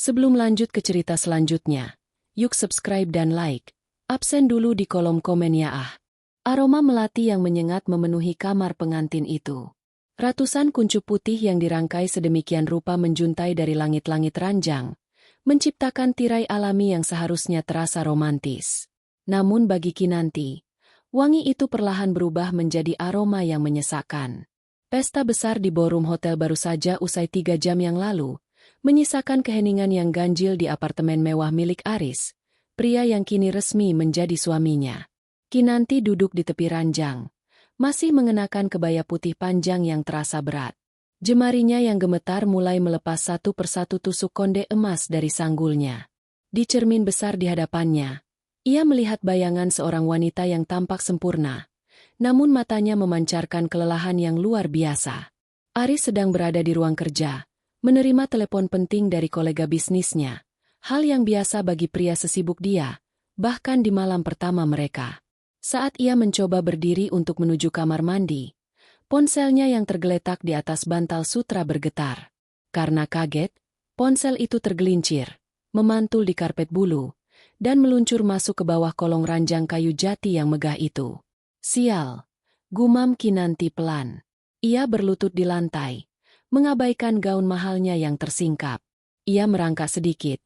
Sebelum lanjut ke cerita selanjutnya, yuk subscribe dan like. Absen dulu di kolom komen ya ah. Aroma melati yang menyengat memenuhi kamar pengantin itu. Ratusan kuncup putih yang dirangkai sedemikian rupa menjuntai dari langit-langit ranjang, menciptakan tirai alami yang seharusnya terasa romantis. Namun bagi Kinanti, wangi itu perlahan berubah menjadi aroma yang menyesakkan. Pesta besar di ballroom hotel baru saja usai 3 jam yang lalu, menyisakan keheningan yang ganjil di apartemen mewah milik Aris, pria yang kini resmi menjadi suaminya. Kinanti duduk di tepi ranjang, masih mengenakan kebaya putih panjang yang terasa berat. Jemarinya yang gemetar mulai melepas satu persatu tusuk konde emas dari sanggulnya. Di cermin besar di hadapannya, ia melihat bayangan seorang wanita yang tampak sempurna, namun matanya memancarkan kelelahan yang luar biasa. Aris sedang berada di ruang kerja, menerima telepon penting dari kolega bisnisnya, hal yang biasa bagi pria sesibuk dia, bahkan di malam pertama mereka. Saat ia mencoba berdiri untuk menuju kamar mandi, ponselnya yang tergeletak di atas bantal sutra bergetar. Karena kaget, ponsel itu tergelincir, memantul di karpet bulu, dan meluncur masuk ke bawah kolong ranjang kayu jati yang megah itu. Sial, gumam Kinanti pelan. Ia berlutut di lantai, mengabaikan gaun mahalnya yang tersingkap. Ia merangkak sedikit,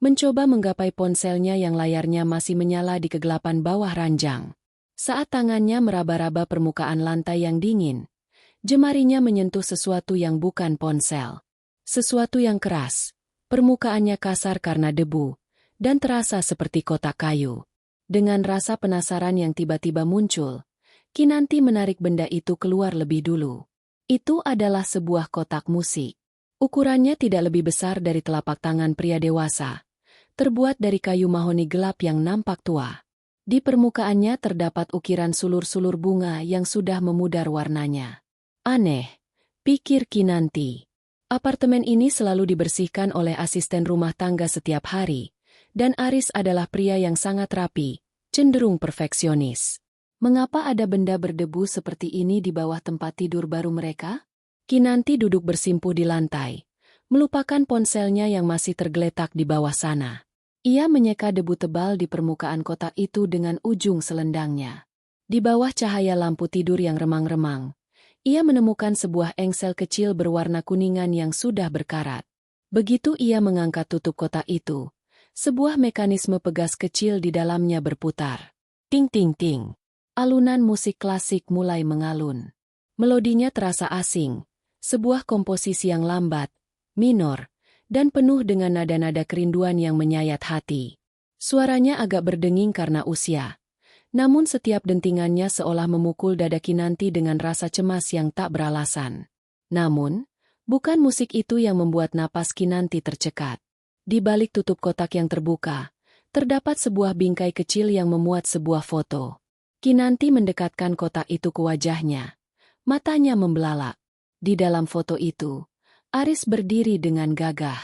mencoba menggapai ponselnya yang layarnya masih menyala di kegelapan bawah ranjang. Saat tangannya meraba-raba permukaan lantai yang dingin, jemarinya menyentuh sesuatu yang bukan ponsel. Sesuatu yang keras, permukaannya kasar karena debu, dan terasa seperti kotak kayu. Dengan rasa penasaran yang tiba-tiba muncul, Kinanti menarik benda itu keluar lebih dulu. Itu adalah sebuah kotak musik. Ukurannya tidak lebih besar dari telapak tangan pria dewasa, terbuat dari kayu mahoni gelap yang nampak tua. Di permukaannya terdapat ukiran sulur-sulur bunga yang sudah memudar warnanya. Aneh, pikir Kinanti. Apartemen ini selalu dibersihkan oleh asisten rumah tangga setiap hari, dan Aris adalah pria yang sangat rapi, cenderung perfeksionis. Mengapa ada benda berdebu seperti ini di bawah tempat tidur baru mereka? Kinanti duduk bersimpuh di lantai, melupakan ponselnya yang masih tergeletak di bawah sana. Ia menyeka debu tebal di permukaan kotak itu dengan ujung selendangnya. Di bawah cahaya lampu tidur yang remang-remang, ia menemukan sebuah engsel kecil berwarna kuningan yang sudah berkarat. Begitu ia mengangkat tutup kotak itu, sebuah mekanisme pegas kecil di dalamnya berputar. Ting ting ting. Alunan musik klasik mulai mengalun. Melodinya terasa asing, sebuah komposisi yang lambat, minor, dan penuh dengan nada-nada kerinduan yang menyayat hati. Suaranya agak berdenging karena usia, namun setiap dentingannya seolah memukul dada Kinanti dengan rasa cemas yang tak beralasan. Namun, bukan musik itu yang membuat napas Kinanti tercekat. Di balik tutup kotak yang terbuka, terdapat sebuah bingkai kecil yang memuat sebuah foto. Kinanti mendekatkan kotak itu ke wajahnya. Matanya membelalak. Di dalam foto itu, Aris berdiri dengan gagah.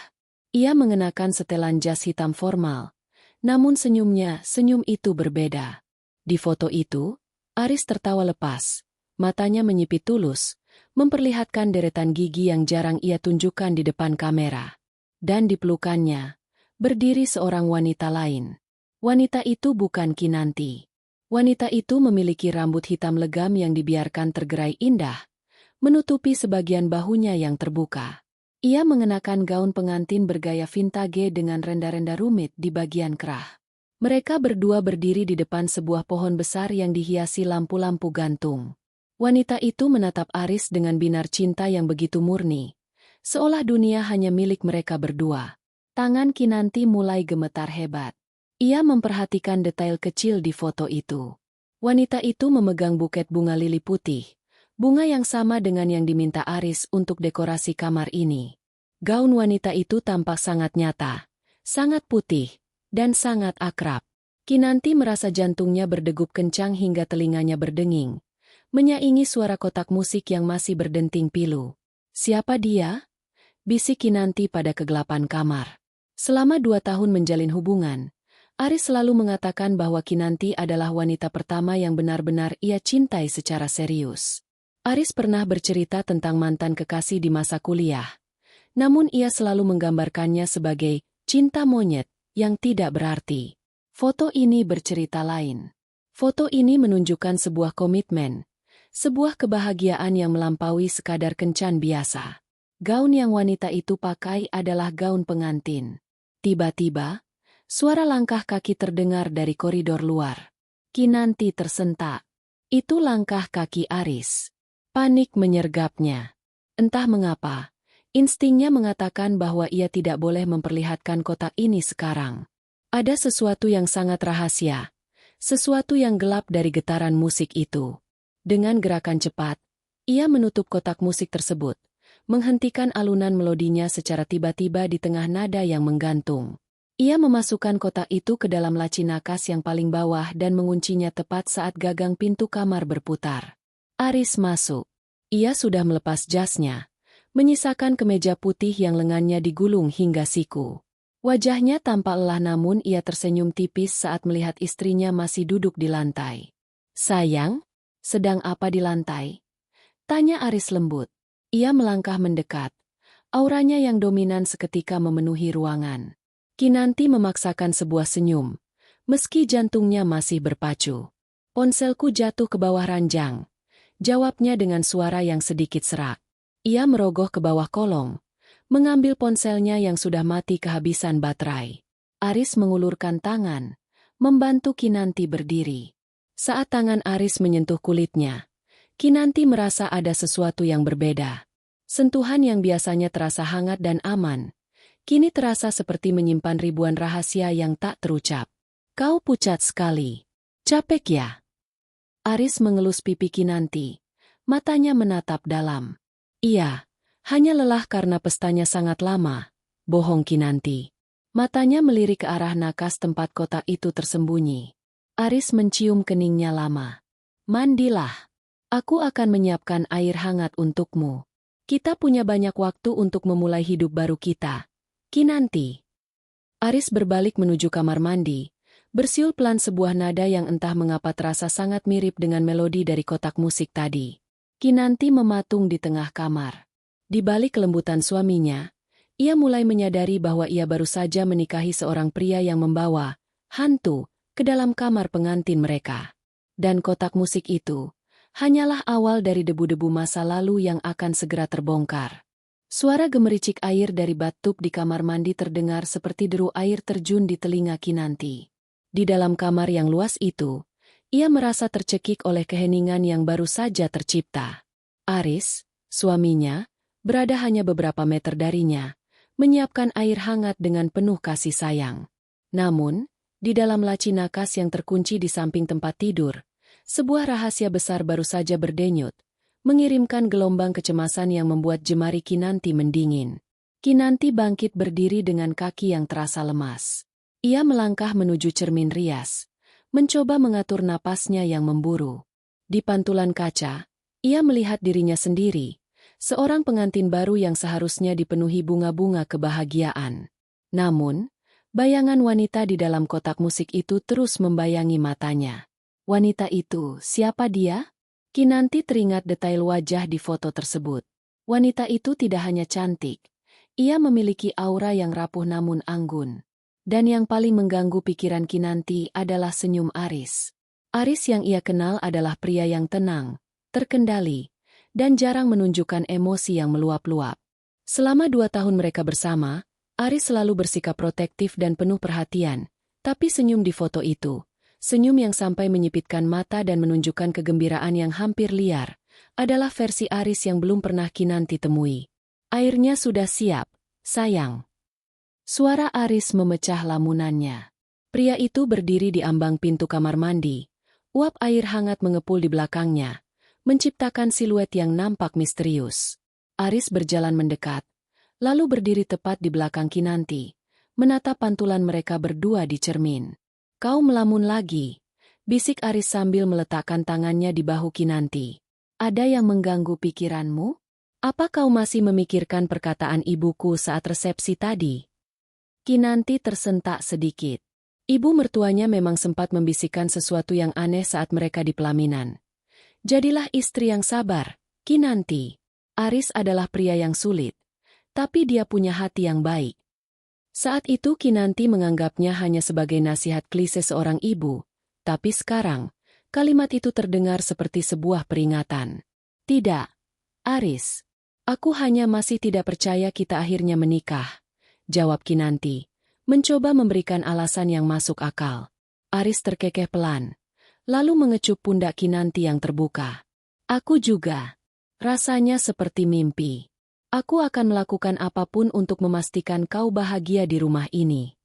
Ia mengenakan setelan jas hitam formal, namun senyum itu berbeda. Di foto itu, Aris tertawa lepas. Matanya menyipit tulus, memperlihatkan deretan gigi yang jarang ia tunjukkan di depan kamera. Dan di pelukannya, berdiri seorang wanita lain. Wanita itu bukan Kinanti. Wanita itu memiliki rambut hitam legam yang dibiarkan tergerai indah, menutupi sebagian bahunya yang terbuka. Ia mengenakan gaun pengantin bergaya vintage dengan renda-renda rumit di bagian kerah. Mereka berdua berdiri di depan sebuah pohon besar yang dihiasi lampu-lampu gantung. Wanita itu menatap Aris dengan binar cinta yang begitu murni, seolah dunia hanya milik mereka berdua. Tangan Kinanti mulai gemetar hebat. Ia memperhatikan detail kecil di foto itu. Wanita itu memegang buket bunga lili putih, bunga yang sama dengan yang diminta Aris untuk dekorasi kamar ini. Gaun wanita itu tampak sangat nyata, sangat putih, dan sangat akrab. Kinanti merasa jantungnya berdegup kencang hingga telinganya berdenging, menyaingi suara kotak musik yang masih berdenting pilu. Siapa dia? Bisik Kinanti pada kegelapan kamar. Selama 2 tahun menjalin hubungan, Aris selalu mengatakan bahwa Kinanti adalah wanita pertama yang benar-benar ia cintai secara serius. Aris pernah bercerita tentang mantan kekasih di masa kuliah, namun ia selalu menggambarkannya sebagai Cinta monyet yang tidak berarti. Foto ini bercerita lain. Foto ini menunjukkan sebuah komitmen, sebuah kebahagiaan yang melampaui sekadar kencan biasa. Gaun yang wanita itu pakai adalah gaun pengantin. Tiba-tiba, suara langkah kaki terdengar dari koridor luar. Kinanti tersentak. Itu langkah kaki Aris. Panik menyergapnya. Entah mengapa, instingnya mengatakan bahwa ia tidak boleh memperlihatkan kotak ini sekarang. Ada sesuatu yang sangat rahasia, sesuatu yang gelap dari getaran musik itu. Dengan gerakan cepat, ia menutup kotak musik tersebut, menghentikan alunan melodinya secara tiba-tiba di tengah nada yang menggantung. Ia memasukkan kotak itu ke dalam laci nakas yang paling bawah dan menguncinya tepat saat gagang pintu kamar berputar. Aris masuk. Ia sudah melepas jasnya, menyisakan kemeja putih yang lengannya digulung hingga siku. Wajahnya tampak lelah namun ia tersenyum tipis saat melihat istrinya masih duduk di lantai. "Sayang, sedang apa di lantai?" tanya Aris lembut. Ia melangkah mendekat. Auranya yang dominan seketika memenuhi ruangan. Kinanti memaksakan sebuah senyum, meski jantungnya masih berpacu. "Ponselku jatuh ke bawah ranjang," jawabnya dengan suara yang sedikit serak. Ia merogoh ke bawah kolong, mengambil ponselnya yang sudah mati kehabisan baterai. Aris mengulurkan tangan, membantu Kinanti berdiri. Saat tangan Aris menyentuh kulitnya, Kinanti merasa ada sesuatu yang berbeda. Sentuhan yang biasanya terasa hangat dan aman, kini terasa seperti menyimpan ribuan rahasia yang tak terucap. "Kau pucat sekali. Capek ya?" Aris mengelus pipi Kinanti. Matanya menatap dalam. "Iya, hanya lelah karena pestanya sangat lama," bohong Kinanti. Matanya melirik ke arah nakas tempat kotak itu tersembunyi. Aris mencium keningnya lama. "Mandilah. Aku akan menyiapkan air hangat untukmu. Kita punya banyak waktu untuk memulai hidup baru kita, Kinanti." Aris berbalik menuju kamar mandi, bersiul pelan sebuah nada yang entah mengapa terasa sangat mirip dengan melodi dari kotak musik tadi. Kinanti mematung di tengah kamar. Di balik kelembutan suaminya, ia mulai menyadari bahwa ia baru saja menikahi seorang pria yang membawa hantu ke dalam kamar pengantin mereka. Dan kotak musik itu hanyalah awal dari debu-debu masa lalu yang akan segera terbongkar. Suara gemericik air dari bathtub di kamar mandi terdengar seperti deru air terjun di telinga Kinanti. Di dalam kamar yang luas itu, ia merasa tercekik oleh keheningan yang baru saja tercipta. Aris, suaminya, berada hanya beberapa meter darinya, menyiapkan air hangat dengan penuh kasih sayang. Namun, di dalam laci nakas yang terkunci di samping tempat tidur, sebuah rahasia besar baru saja berdenyut, mengirimkan gelombang kecemasan yang membuat jemari Kinanti mendingin. Kinanti bangkit berdiri dengan kaki yang terasa lemas. Ia melangkah menuju cermin rias, mencoba mengatur napasnya yang memburu. Di pantulan kaca, ia melihat dirinya sendiri, seorang pengantin baru yang seharusnya dipenuhi bunga-bunga kebahagiaan. Namun, bayangan wanita di dalam kotak musik itu terus membayangi matanya. Wanita itu, siapa dia? Kinanti teringat detail wajah di foto tersebut. Wanita itu tidak hanya cantik, ia memiliki aura yang rapuh namun anggun. Dan yang paling mengganggu pikiran Kinanti adalah senyum Aris. Aris yang ia kenal adalah pria yang tenang, terkendali, dan jarang menunjukkan emosi yang meluap-luap. Selama 2 tahun mereka bersama, Aris selalu bersikap protektif dan penuh perhatian, tapi senyum di foto itu, senyum yang sampai menyipitkan mata dan menunjukkan kegembiraan yang hampir liar, adalah versi Aris yang belum pernah Kinanti temui. "Airnya sudah siap, sayang." Suara Aris memecah lamunannya. Pria itu berdiri di ambang pintu kamar mandi, uap air hangat mengepul di belakangnya, menciptakan siluet yang nampak misterius. Aris berjalan mendekat, lalu berdiri tepat di belakang Kinanti, menatap pantulan mereka berdua di cermin. "Kau melamun lagi," bisik Aris sambil meletakkan tangannya di bahu Kinanti. "Ada yang mengganggu pikiranmu? Apa kau masih memikirkan perkataan ibuku saat resepsi tadi?" Kinanti tersentak sedikit. Ibu mertuanya memang sempat membisikkan sesuatu yang aneh saat mereka di pelaminan. "Jadilah istri yang sabar, Kinanti. Aris adalah pria yang sulit, tapi dia punya hati yang baik." Saat itu Kinanti menganggapnya hanya sebagai nasihat klise seorang ibu, tapi sekarang, kalimat itu terdengar seperti sebuah peringatan. Tidak, Aris. Aku hanya masih tidak percaya kita akhirnya menikah, jawab Kinanti, mencoba memberikan alasan yang masuk akal. Aris terkekeh pelan, lalu mengecup pundak Kinanti yang terbuka. Aku juga. Rasanya seperti mimpi. Aku akan melakukan apapun untuk memastikan kau bahagia di rumah ini.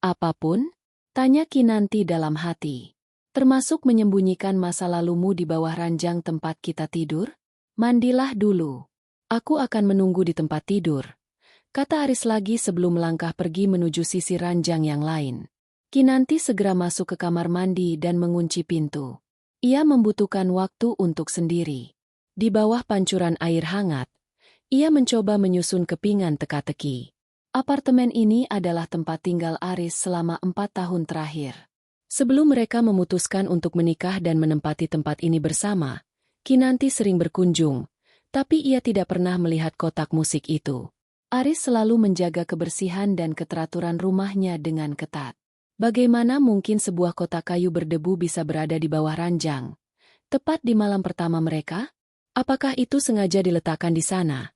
Apapun? Tanya Kinanti dalam hati. Termasuk menyembunyikan masa lalumu di bawah ranjang tempat kita tidur? Mandilah dulu. Aku akan menunggu di tempat tidur, kata Aris lagi sebelum melangkah pergi menuju sisi ranjang yang lain. Kinanti segera masuk ke kamar mandi dan mengunci pintu. Ia membutuhkan waktu untuk sendiri. Di bawah pancuran air hangat, ia mencoba menyusun kepingan teka-teki. Apartemen ini adalah tempat tinggal Aris selama 4 tahun terakhir. Sebelum mereka memutuskan untuk menikah dan menempati tempat ini bersama, Kinanti sering berkunjung, tapi ia tidak pernah melihat kotak musik itu. Aris selalu menjaga kebersihan dan keteraturan rumahnya dengan ketat. Bagaimana mungkin sebuah kotak kayu berdebu bisa berada di bawah ranjang? Tepat di malam pertama mereka? Apakah itu sengaja diletakkan di sana?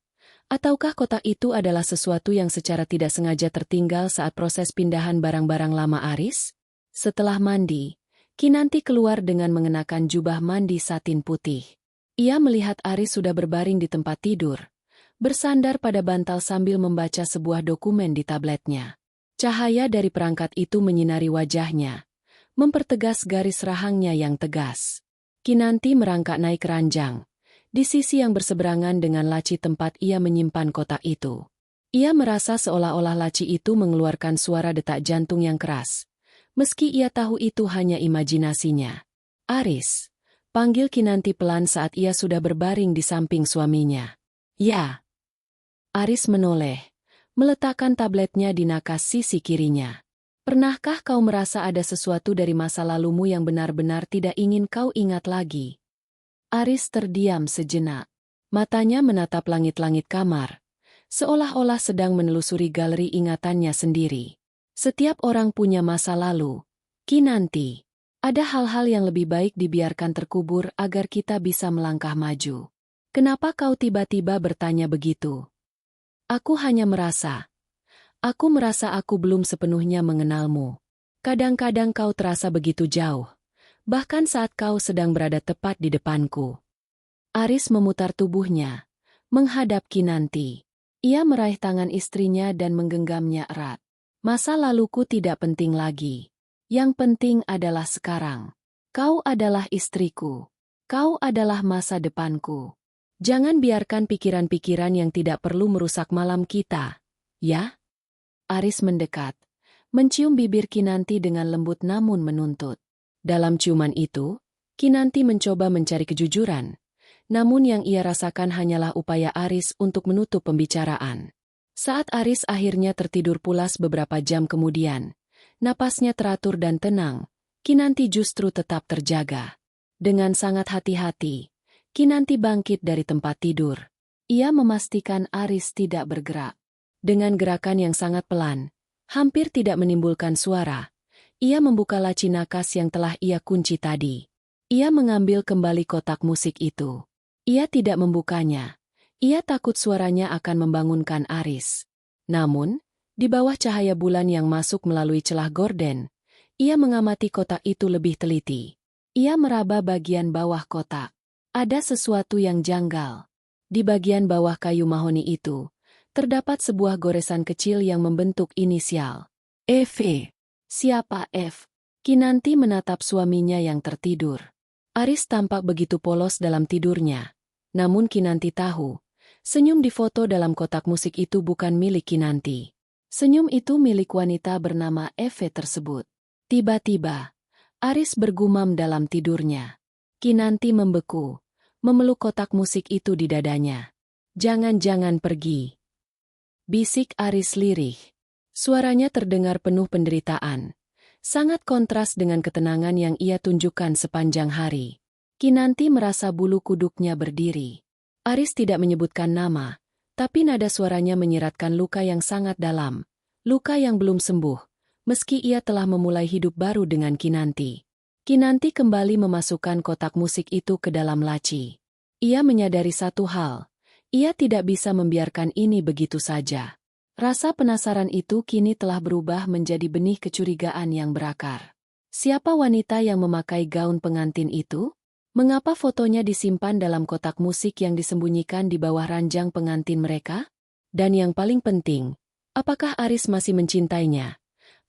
Ataukah kotak itu adalah sesuatu yang secara tidak sengaja tertinggal saat proses pindahan barang-barang lama Aris? Setelah mandi, Kinanti keluar dengan mengenakan jubah mandi satin putih. Ia melihat Aris sudah berbaring di tempat tidur, bersandar pada bantal sambil membaca sebuah dokumen di tabletnya. Cahaya dari perangkat itu menyinari wajahnya, mempertegas garis rahangnya yang tegas. Kinanti merangkak naik ranjang, di sisi yang berseberangan dengan laci tempat ia menyimpan kotak itu. Ia merasa seolah-olah laci itu mengeluarkan suara detak jantung yang keras, meski ia tahu itu hanya imajinasinya. Aris, panggil Kinanti pelan saat ia sudah berbaring di samping suaminya. Ya. Aris menoleh, meletakkan tabletnya di nakas sisi kirinya. Pernahkah kau merasa ada sesuatu dari masa lalumu yang benar-benar tidak ingin kau ingat lagi? Aris terdiam sejenak. Matanya menatap langit-langit kamar, seolah-olah sedang menelusuri galeri ingatannya sendiri. Setiap orang punya masa lalu. Kinanti, ada hal-hal yang lebih baik dibiarkan terkubur agar kita bisa melangkah maju. Kenapa kau tiba-tiba bertanya begitu? Aku hanya merasa. Aku merasa aku belum sepenuhnya mengenalmu. Kadang-kadang kau terasa begitu jauh, bahkan saat kau sedang berada tepat di depanku. Aris memutar tubuhnya, menghadap Kinanti. Ia meraih tangan istrinya dan menggenggamnya erat. Masa laluku tidak penting lagi. Yang penting adalah sekarang. Kau adalah istriku. Kau adalah masa depanku. Jangan biarkan pikiran-pikiran yang tidak perlu merusak malam kita, ya? Aris mendekat, mencium bibir Kinanti dengan lembut namun menuntut. Dalam ciuman itu, Kinanti mencoba mencari kejujuran, namun yang ia rasakan hanyalah upaya Aris untuk menutup pembicaraan. Saat Aris akhirnya tertidur pulas beberapa jam kemudian, napasnya teratur dan tenang, Kinanti justru tetap terjaga. Dengan sangat hati-hati, Kinanti bangkit dari tempat tidur. Ia memastikan Aris tidak bergerak. Dengan gerakan yang sangat pelan, hampir tidak menimbulkan suara, ia membuka laci nakas yang telah ia kunci tadi. Ia mengambil kembali kotak musik itu. Ia tidak membukanya. Ia takut suaranya akan membangunkan Aris. Namun, di bawah cahaya bulan yang masuk melalui celah gorden, ia mengamati kotak itu lebih teliti. Ia meraba bagian bawah kotak. Ada sesuatu yang janggal. Di bagian bawah kayu mahoni itu, terdapat sebuah goresan kecil yang membentuk inisial. F. Siapa F? Kinanti menatap suaminya yang tertidur. Aris tampak begitu polos dalam tidurnya. Namun Kinanti tahu, senyum di foto dalam kotak musik itu bukan milik Kinanti. Senyum itu milik wanita bernama F tersebut. Tiba-tiba, Aris bergumam dalam tidurnya. Kinanti membeku, memeluk kotak musik itu di dadanya. Jangan-jangan pergi. Bisik Aris lirih. Suaranya terdengar penuh penderitaan. Sangat kontras dengan ketenangan yang ia tunjukkan sepanjang hari. Kinanti merasa bulu kuduknya berdiri. Aris tidak menyebutkan nama, tapi nada suaranya menyiratkan luka yang sangat dalam. Luka yang belum sembuh, meski ia telah memulai hidup baru dengan Kinanti. Kinanti kembali memasukkan kotak musik itu ke dalam laci. Ia menyadari satu hal, ia tidak bisa membiarkan ini begitu saja. Rasa penasaran itu kini telah berubah menjadi benih kecurigaan yang berakar. Siapa wanita yang memakai gaun pengantin itu? Mengapa fotonya disimpan dalam kotak musik yang disembunyikan di bawah ranjang pengantin mereka? Dan yang paling penting, apakah Aris masih mencintainya?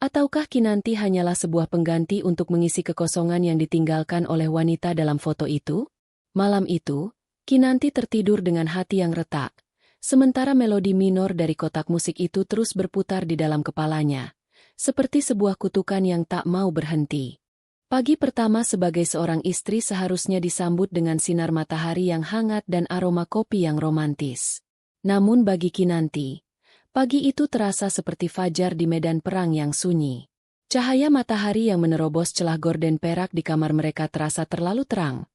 Ataukah Kinanti hanyalah sebuah pengganti untuk mengisi kekosongan yang ditinggalkan oleh wanita dalam foto itu? Malam itu, Kinanti tertidur dengan hati yang retak, sementara melodi minor dari kotak musik itu terus berputar di dalam kepalanya, seperti sebuah kutukan yang tak mau berhenti. Pagi pertama sebagai seorang istri seharusnya disambut dengan sinar matahari yang hangat dan aroma kopi yang romantis. Namun bagi Kinanti, pagi itu terasa seperti fajar di medan perang yang sunyi. Cahaya matahari yang menerobos celah gorden perak di kamar mereka terasa terlalu terang,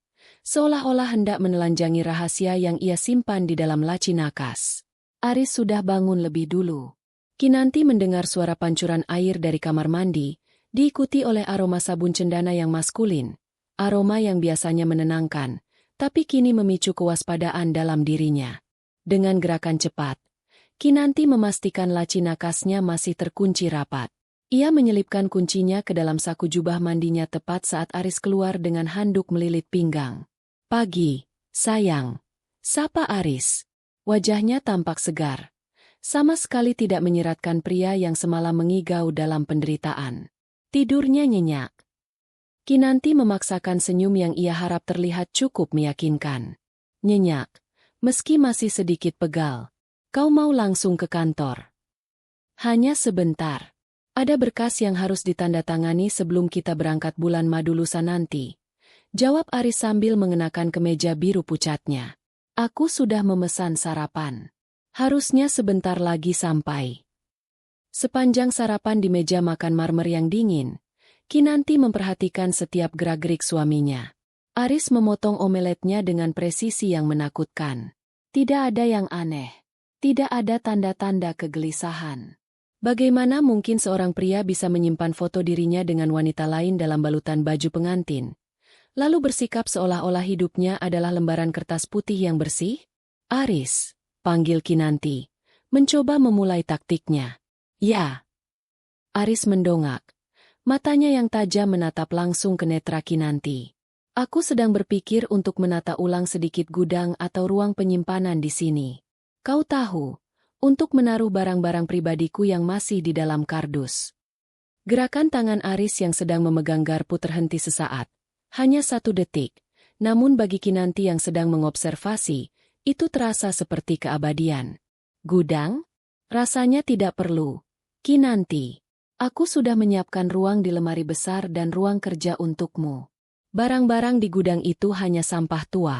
seolah-olah hendak menelanjangi rahasia yang ia simpan di dalam laci nakas. Aris sudah bangun lebih dulu. Kinanti mendengar suara pancuran air dari kamar mandi, diikuti oleh aroma sabun cendana yang maskulin, aroma yang biasanya menenangkan, tapi kini memicu kewaspadaan dalam dirinya. Dengan gerakan cepat, Kinanti memastikan laci nakasnya masih terkunci rapat. Ia menyelipkan kuncinya ke dalam saku jubah mandinya tepat saat Aris keluar dengan handuk melilit pinggang. "Pagi, sayang," sapa Aris. Wajahnya tampak segar. Sama sekali tidak menyeratkan pria yang semalam mengigau dalam penderitaan. Tidurnya nyenyak. Kinanti memaksakan senyum yang ia harap terlihat cukup meyakinkan. "Nyenyak, meski masih sedikit pegal. Kau mau langsung ke kantor?" "Hanya sebentar. Ada berkas yang harus ditandatangani sebelum kita berangkat bulan madu lusa nanti," jawab Aris sambil mengenakan kemeja biru pucatnya. "Aku sudah memesan sarapan. Harusnya sebentar lagi sampai." Sepanjang sarapan di meja makan marmer yang dingin, Kinanti memperhatikan setiap gerak-gerik suaminya. Aris memotong omeletnya dengan presisi yang menakutkan. Tidak ada yang aneh. Tidak ada tanda-tanda kegelisahan. Bagaimana mungkin seorang pria bisa menyimpan foto dirinya dengan wanita lain dalam balutan baju pengantin, lalu bersikap seolah-olah hidupnya adalah lembaran kertas putih yang bersih? "Aris," panggil Kinanti, mencoba memulai taktiknya. "Ya." Aris mendongak. Matanya yang tajam menatap langsung ke netra Kinanti. "Aku sedang berpikir untuk menata ulang sedikit gudang atau ruang penyimpanan di sini. Kau tahu, untuk menaruh barang-barang pribadiku yang masih di dalam kardus." Gerakan tangan Aris yang sedang memegang garpu terhenti sesaat. Hanya 1 detik, namun bagi Kinanti yang sedang mengobservasi, itu terasa seperti keabadian. "Gudang? Rasanya tidak perlu. Kinanti, aku sudah menyiapkan ruang di lemari besar dan ruang kerja untukmu. Barang-barang di gudang itu hanya sampah tua."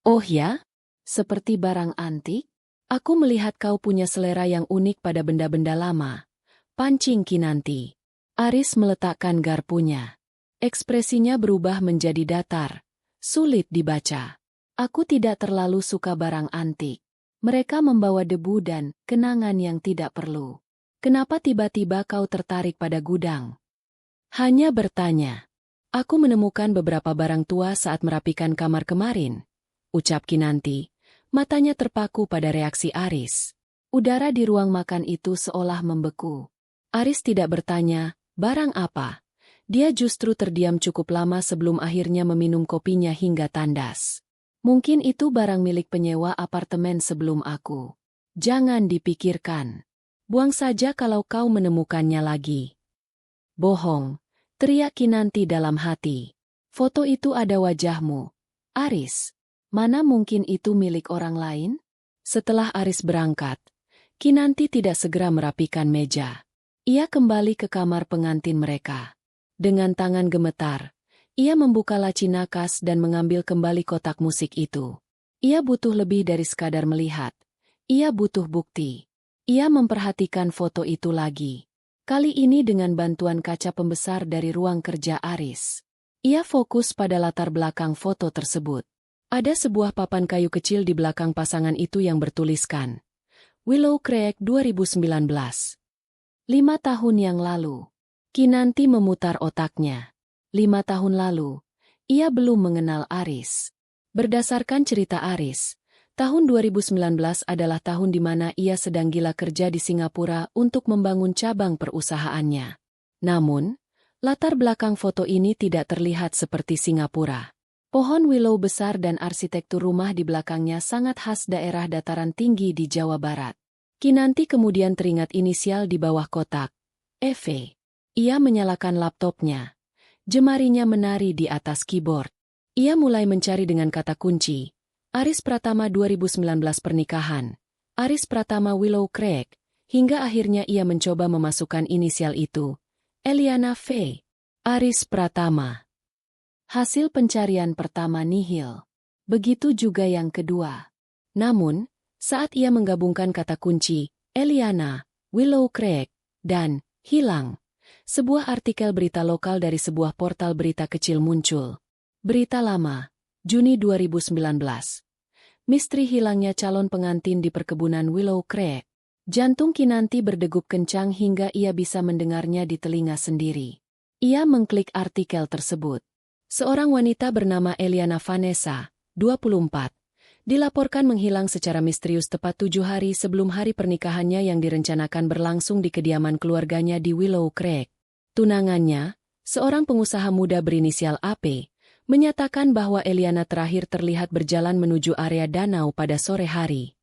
"Oh ya? Seperti barang antik? Aku melihat kau punya selera yang unik pada benda-benda lama," pancing Kinanti. Aris meletakkan garpunya. Ekspresinya berubah menjadi datar, sulit dibaca. "Aku tidak terlalu suka barang antik. Mereka membawa debu dan kenangan yang tidak perlu. Kenapa tiba-tiba kau tertarik pada gudang?" "Hanya bertanya. Aku menemukan beberapa barang tua saat merapikan kamar kemarin," ucap Kinanti. Matanya terpaku pada reaksi Aris. Udara di ruang makan itu seolah membeku. Aris tidak bertanya, barang apa. Dia justru terdiam cukup lama sebelum akhirnya meminum kopinya hingga tandas. "Mungkin itu barang milik penyewa apartemen sebelum aku. Jangan dipikirkan. Buang saja kalau kau menemukannya lagi." "Bohong," teriak Kinanti dalam hati. "Foto itu ada wajahmu, Aris. Mana mungkin itu milik orang lain?" Setelah Aris berangkat, Kinanti tidak segera merapikan meja. Ia kembali ke kamar pengantin mereka. Dengan tangan gemetar, ia membuka laci nakas dan mengambil kembali kotak musik itu. Ia butuh lebih dari sekadar melihat. Ia butuh bukti. Ia memperhatikan foto itu lagi. Kali ini dengan bantuan kaca pembesar dari ruang kerja Aris. Ia fokus pada latar belakang foto tersebut. Ada sebuah papan kayu kecil di belakang pasangan itu yang bertuliskan Willow Creek 2019. 5 tahun yang lalu. Kinanti memutar otaknya. 5 tahun lalu, ia belum mengenal Aris. Berdasarkan cerita Aris, tahun 2019 adalah tahun di mana ia sedang gila kerja di Singapura untuk membangun cabang perusahaannya. Namun, latar belakang foto ini tidak terlihat seperti Singapura. Pohon willow besar dan arsitektur rumah di belakangnya sangat khas daerah dataran tinggi di Jawa Barat. Kinanti kemudian teringat inisial di bawah kotak, EV. Ia menyalakan laptopnya. Jemarinya menari di atas keyboard. Ia mulai mencari dengan kata kunci, Aris Pratama 2019 pernikahan, Aris Pratama Willow Creek, hingga akhirnya ia mencoba memasukkan inisial itu, Eliana V. Aris Pratama. Hasil pencarian pertama nihil. Begitu juga yang kedua. Namun, saat ia menggabungkan kata kunci, Eliana, Willow Creek, dan hilang, sebuah artikel berita lokal dari sebuah portal berita kecil muncul. Berita lama, Juni 2019. Misteri hilangnya calon pengantin di perkebunan Willow Creek. Jantung Kinanti berdegup kencang hingga ia bisa mendengarnya di telinga sendiri. Ia mengklik artikel tersebut. Seorang wanita bernama Eliana Vanessa, 24, dilaporkan menghilang secara misterius tepat 7 hari sebelum hari pernikahannya yang direncanakan berlangsung di kediaman keluarganya di Willow Creek. Tunangannya, seorang pengusaha muda berinisial AP, menyatakan bahwa Eliana terakhir terlihat berjalan menuju area danau pada sore hari.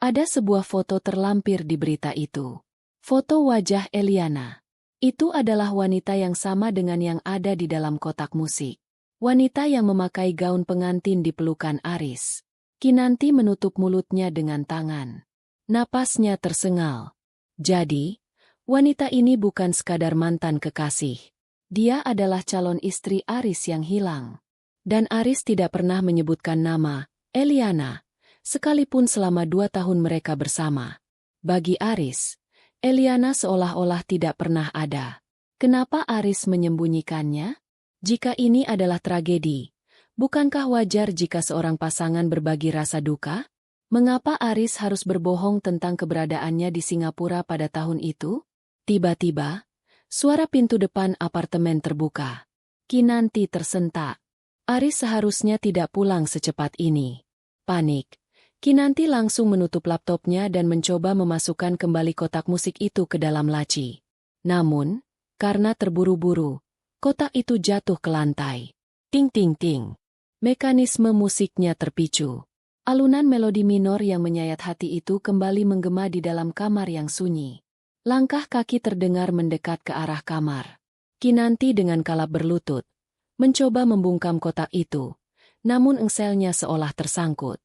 Ada sebuah foto terlampir di berita itu. Foto wajah Eliana. Itu adalah wanita yang sama dengan yang ada di dalam kotak musik. Wanita yang memakai gaun pengantin di pelukan Aris. Kinanti menutup mulutnya dengan tangan. Napasnya tersengal. Jadi, wanita ini bukan sekadar mantan kekasih. Dia adalah calon istri Aris yang hilang. Dan Aris tidak pernah menyebutkan nama, Eliana, sekalipun selama 2 tahun mereka bersama. Bagi Aris, Eliana seolah-olah tidak pernah ada. Kenapa Aris menyembunyikannya? Jika ini adalah tragedi, bukankah wajar jika seorang pasangan berbagi rasa duka? Mengapa Aris harus berbohong tentang keberadaannya di Singapura pada tahun itu? Tiba-tiba, suara pintu depan apartemen terbuka. Kinanti tersentak. Aris seharusnya tidak pulang secepat ini. Panik. Kinanti langsung menutup laptopnya dan mencoba memasukkan kembali kotak musik itu ke dalam laci. Namun, karena terburu-buru, kotak itu jatuh ke lantai. Ting ting ting. Mekanisme musiknya terpicu. Alunan melodi minor yang menyayat hati itu kembali menggema di dalam kamar yang sunyi. Langkah kaki terdengar mendekat ke arah kamar. Kinanti dengan kalap berlutut, mencoba membungkam kotak itu, namun engselnya seolah tersangkut.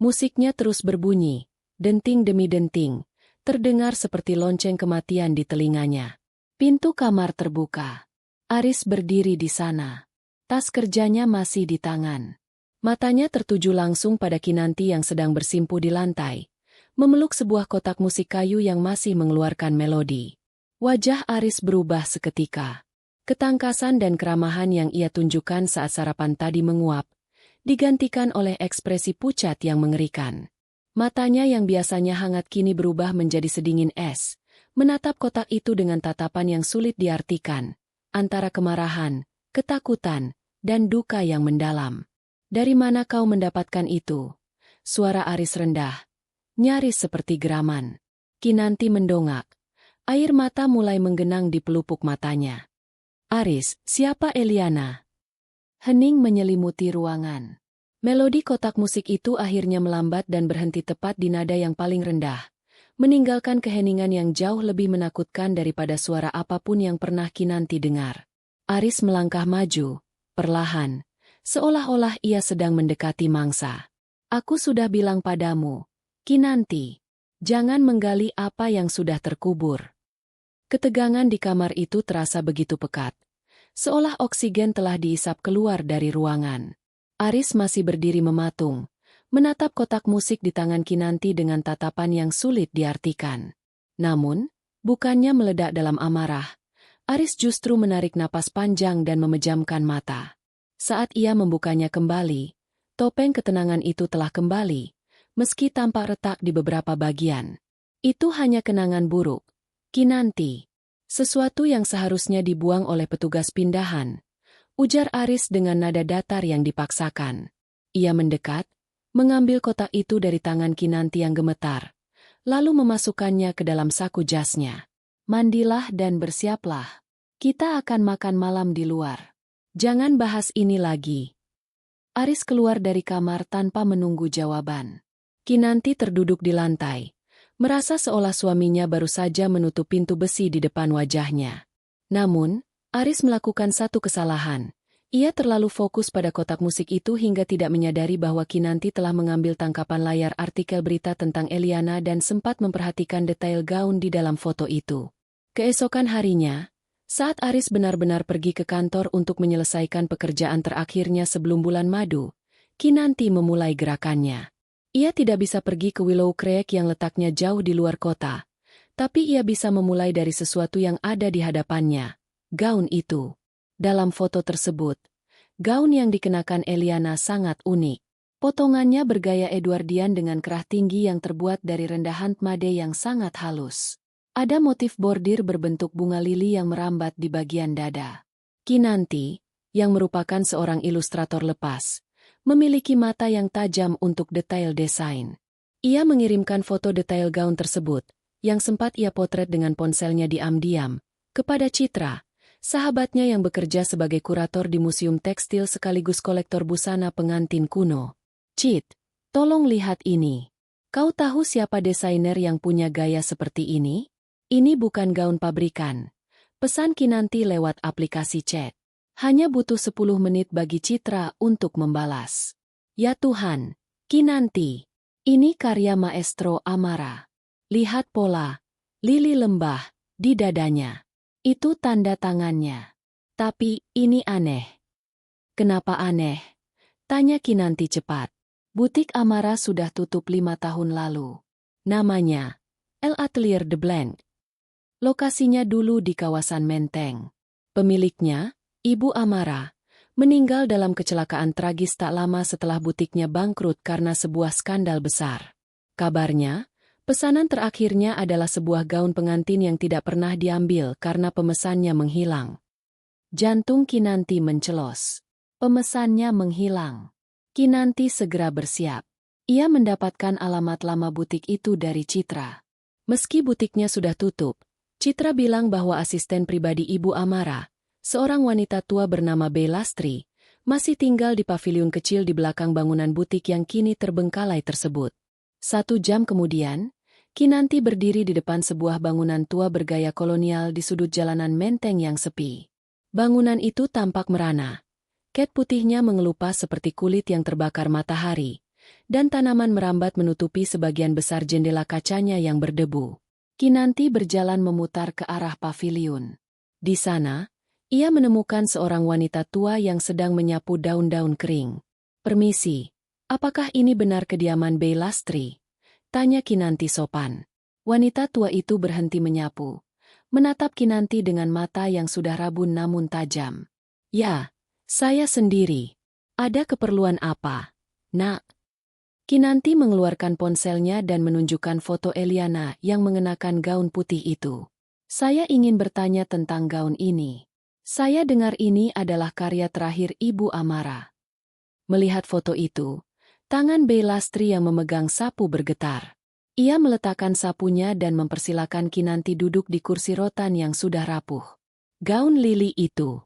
Musiknya terus berbunyi, denting demi denting, terdengar seperti lonceng kematian di telinganya. Pintu kamar terbuka. Aris berdiri di sana. Tas kerjanya masih di tangan. Matanya tertuju langsung pada Kinanti yang sedang bersimpuh di lantai, memeluk sebuah kotak musik kayu yang masih mengeluarkan melodi. Wajah Aris berubah seketika. Ketangkasan dan keramahan yang ia tunjukkan saat sarapan tadi menguap, digantikan oleh ekspresi pucat yang mengerikan. Matanya yang biasanya hangat kini berubah menjadi sedingin es, menatap kotak itu dengan tatapan yang sulit diartikan, antara kemarahan, ketakutan, dan duka yang mendalam. Dari mana kau mendapatkan itu? Suara Aris rendah, nyaris seperti geraman. Kinanti mendongak. Air mata mulai menggenang di pelupuk matanya. Aris, siapa Eliana? Hening menyelimuti ruangan. Melodi kotak musik itu akhirnya melambat dan berhenti tepat di nada yang paling rendah, meninggalkan keheningan yang jauh lebih menakutkan daripada suara apapun yang pernah Kinanti dengar. Aris melangkah maju, perlahan, seolah-olah ia sedang mendekati mangsa. Aku sudah bilang padamu, Kinanti, jangan menggali apa yang sudah terkubur. Ketegangan di kamar itu terasa begitu pekat, seolah oksigen telah diisap keluar dari ruangan. Aris masih berdiri mematung, menatap kotak musik di tangan Kinanti dengan tatapan yang sulit diartikan. Namun, bukannya meledak dalam amarah, Aris justru menarik napas panjang dan memejamkan mata. Saat ia membukanya kembali, topeng ketenangan itu telah kembali, meski tampak retak di beberapa bagian. Itu hanya kenangan buruk. Kinanti. Sesuatu yang seharusnya dibuang oleh petugas pindahan, ujar Aris dengan nada datar yang dipaksakan. Ia mendekat, mengambil kotak itu dari tangan Kinanti yang gemetar, lalu memasukkannya ke dalam saku jasnya. Mandilah dan bersiaplah. Kita akan makan malam di luar. Jangan bahas ini lagi. Aris keluar dari kamar tanpa menunggu jawaban. Kinanti terduduk di lantai, merasa seolah suaminya baru saja menutup pintu besi di depan wajahnya. Namun, Aris melakukan satu kesalahan. Ia terlalu fokus pada kotak musik itu hingga tidak menyadari bahwa Kinanti telah mengambil tangkapan layar artikel berita tentang Eliana dan sempat memperhatikan detail gaun di dalam foto itu. Keesokan harinya, saat Aris benar-benar pergi ke kantor untuk menyelesaikan pekerjaan terakhirnya sebelum bulan madu, Kinanti memulai gerakannya. Ia tidak bisa pergi ke Willow Creek yang letaknya jauh di luar kota, tapi ia bisa memulai dari sesuatu yang ada di hadapannya, gaun itu. Dalam foto tersebut, gaun yang dikenakan Eliana sangat unik. Potongannya bergaya Edwardian dengan kerah tinggi yang terbuat dari rendahan made yang sangat halus. Ada motif bordir berbentuk bunga lili yang merambat di bagian dada. Kinanti, yang merupakan seorang ilustrator lepas, memiliki mata yang tajam untuk detail desain. Ia mengirimkan foto detail gaun tersebut, yang sempat ia potret dengan ponselnya diam-diam, kepada Citra, sahabatnya yang bekerja sebagai kurator di museum tekstil sekaligus kolektor busana pengantin kuno. Cit, tolong lihat ini. Kau tahu siapa desainer yang punya gaya seperti ini? Ini bukan gaun pabrikan. Pesan Kinanti lewat aplikasi chat. Hanya butuh 10 menit bagi Citra untuk membalas. Ya Tuhan, Kinanti. Ini karya Maestro Amara. Lihat pola, lili lembah, di dadanya. Itu tanda tangannya. Tapi, ini aneh. Kenapa aneh? Tanya Kinanti cepat. Butik Amara sudah tutup 5 tahun lalu. Namanya, El Atelier de Blanc. Lokasinya dulu di kawasan Menteng. Pemiliknya, Ibu Amara, meninggal dalam kecelakaan tragis tak lama setelah butiknya bangkrut karena sebuah skandal besar. Kabarnya, pesanan terakhirnya adalah sebuah gaun pengantin yang tidak pernah diambil karena pemesannya menghilang. Jantung Kinanti mencelos. Pemesannya menghilang. Kinanti segera bersiap. Ia mendapatkan alamat lama butik itu dari Citra. Meski butiknya sudah tutup, Citra bilang bahwa asisten pribadi Ibu Amara, seorang wanita tua bernama Belastri, masih tinggal di paviliun kecil di belakang bangunan butik yang kini terbengkalai tersebut. 1 jam kemudian, Kinanti berdiri di depan sebuah bangunan tua bergaya kolonial di sudut jalanan Menteng yang sepi. Bangunan itu tampak merana. Cat putihnya mengelupas seperti kulit yang terbakar matahari, dan tanaman merambat menutupi sebagian besar jendela kacanya yang berdebu. Kinanti berjalan memutar ke arah paviliun. Di sana, ia menemukan seorang wanita tua yang sedang menyapu daun-daun kering. Permisi, apakah ini benar kediaman Belastri? Tanya Kinanti sopan. Wanita tua itu berhenti menyapu, menatap Kinanti dengan mata yang sudah rabun namun tajam. Ya, saya sendiri. Ada keperluan apa, Nak? Kinanti mengeluarkan ponselnya dan menunjukkan foto Eliana yang mengenakan gaun putih itu. Saya ingin bertanya tentang gaun ini. Saya dengar ini adalah karya terakhir Ibu Amara. Melihat foto itu, tangan Belastri yang memegang sapu bergetar. Ia meletakkan sapunya dan mempersilakan Kinanti duduk di kursi rotan yang sudah rapuh. Gaun lili itu.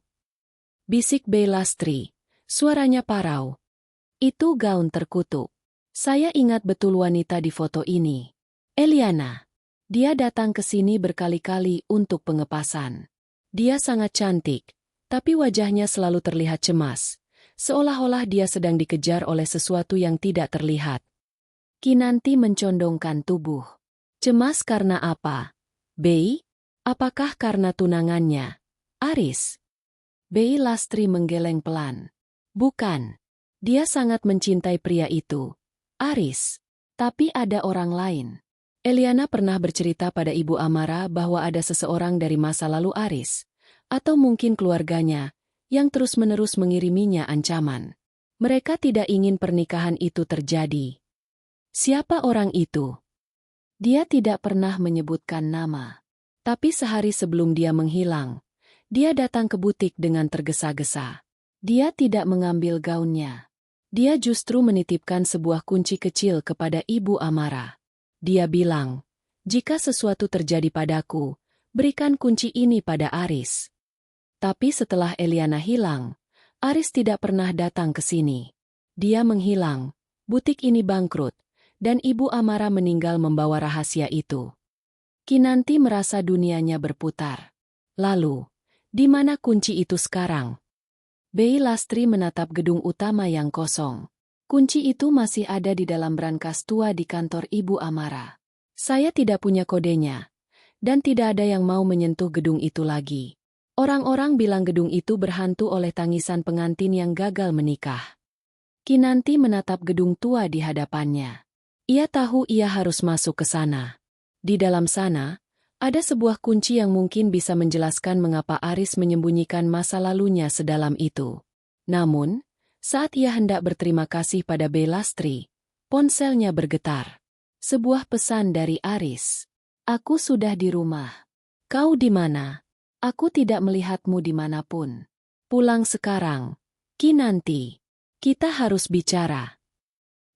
Bisik Belastri. Suaranya parau. Itu gaun terkutuk. Saya ingat betul wanita di foto ini. Eliana. Dia datang ke sini berkali-kali untuk pengepasan. Dia sangat cantik, tapi wajahnya selalu terlihat cemas, seolah-olah dia sedang dikejar oleh sesuatu yang tidak terlihat. Kinanti mencondongkan tubuh. Cemas karena apa? Bei? Apakah karena tunangannya? Aris? Belastri menggeleng pelan. Bukan. Dia sangat mencintai pria itu. Aris. Tapi ada orang lain. Eliana pernah bercerita pada Ibu Amara bahwa ada seseorang dari masa lalu Aris, atau mungkin keluarganya, yang terus-menerus mengiriminya ancaman. Mereka tidak ingin pernikahan itu terjadi. Siapa orang itu? Dia tidak pernah menyebutkan nama. Tapi sehari sebelum dia menghilang, dia datang ke butik dengan tergesa-gesa. Dia tidak mengambil gaunnya. Dia justru menitipkan sebuah kunci kecil kepada Ibu Amara. Dia bilang, "Jika sesuatu terjadi padaku, berikan kunci ini pada Aris." Tapi setelah Eliana hilang, Aris tidak pernah datang ke sini. Dia menghilang, butik ini bangkrut, dan Ibu Amara meninggal membawa rahasia itu. Kinanti merasa dunianya berputar. Lalu, di mana kunci itu sekarang? Bei Lastri menatap gedung utama yang kosong. Kunci itu masih ada di dalam brankas tua di kantor Ibu Amara. Saya tidak punya kodenya, dan tidak ada yang mau menyentuh gedung itu lagi. Orang-orang bilang gedung itu berhantu oleh tangisan pengantin yang gagal menikah. Kinanti menatap gedung tua di hadapannya. Ia tahu ia harus masuk ke sana. Di dalam sana, ada sebuah kunci yang mungkin bisa menjelaskan mengapa Aris menyembunyikan masa lalunya sedalam itu. Namun, saat ia hendak berterima kasih pada Bei Lastri, ponselnya bergetar. Sebuah pesan dari Aris. "Aku sudah di rumah. Kau di mana? Aku tidak melihatmu dimanapun. Pulang sekarang, Kinanti. Kita harus bicara."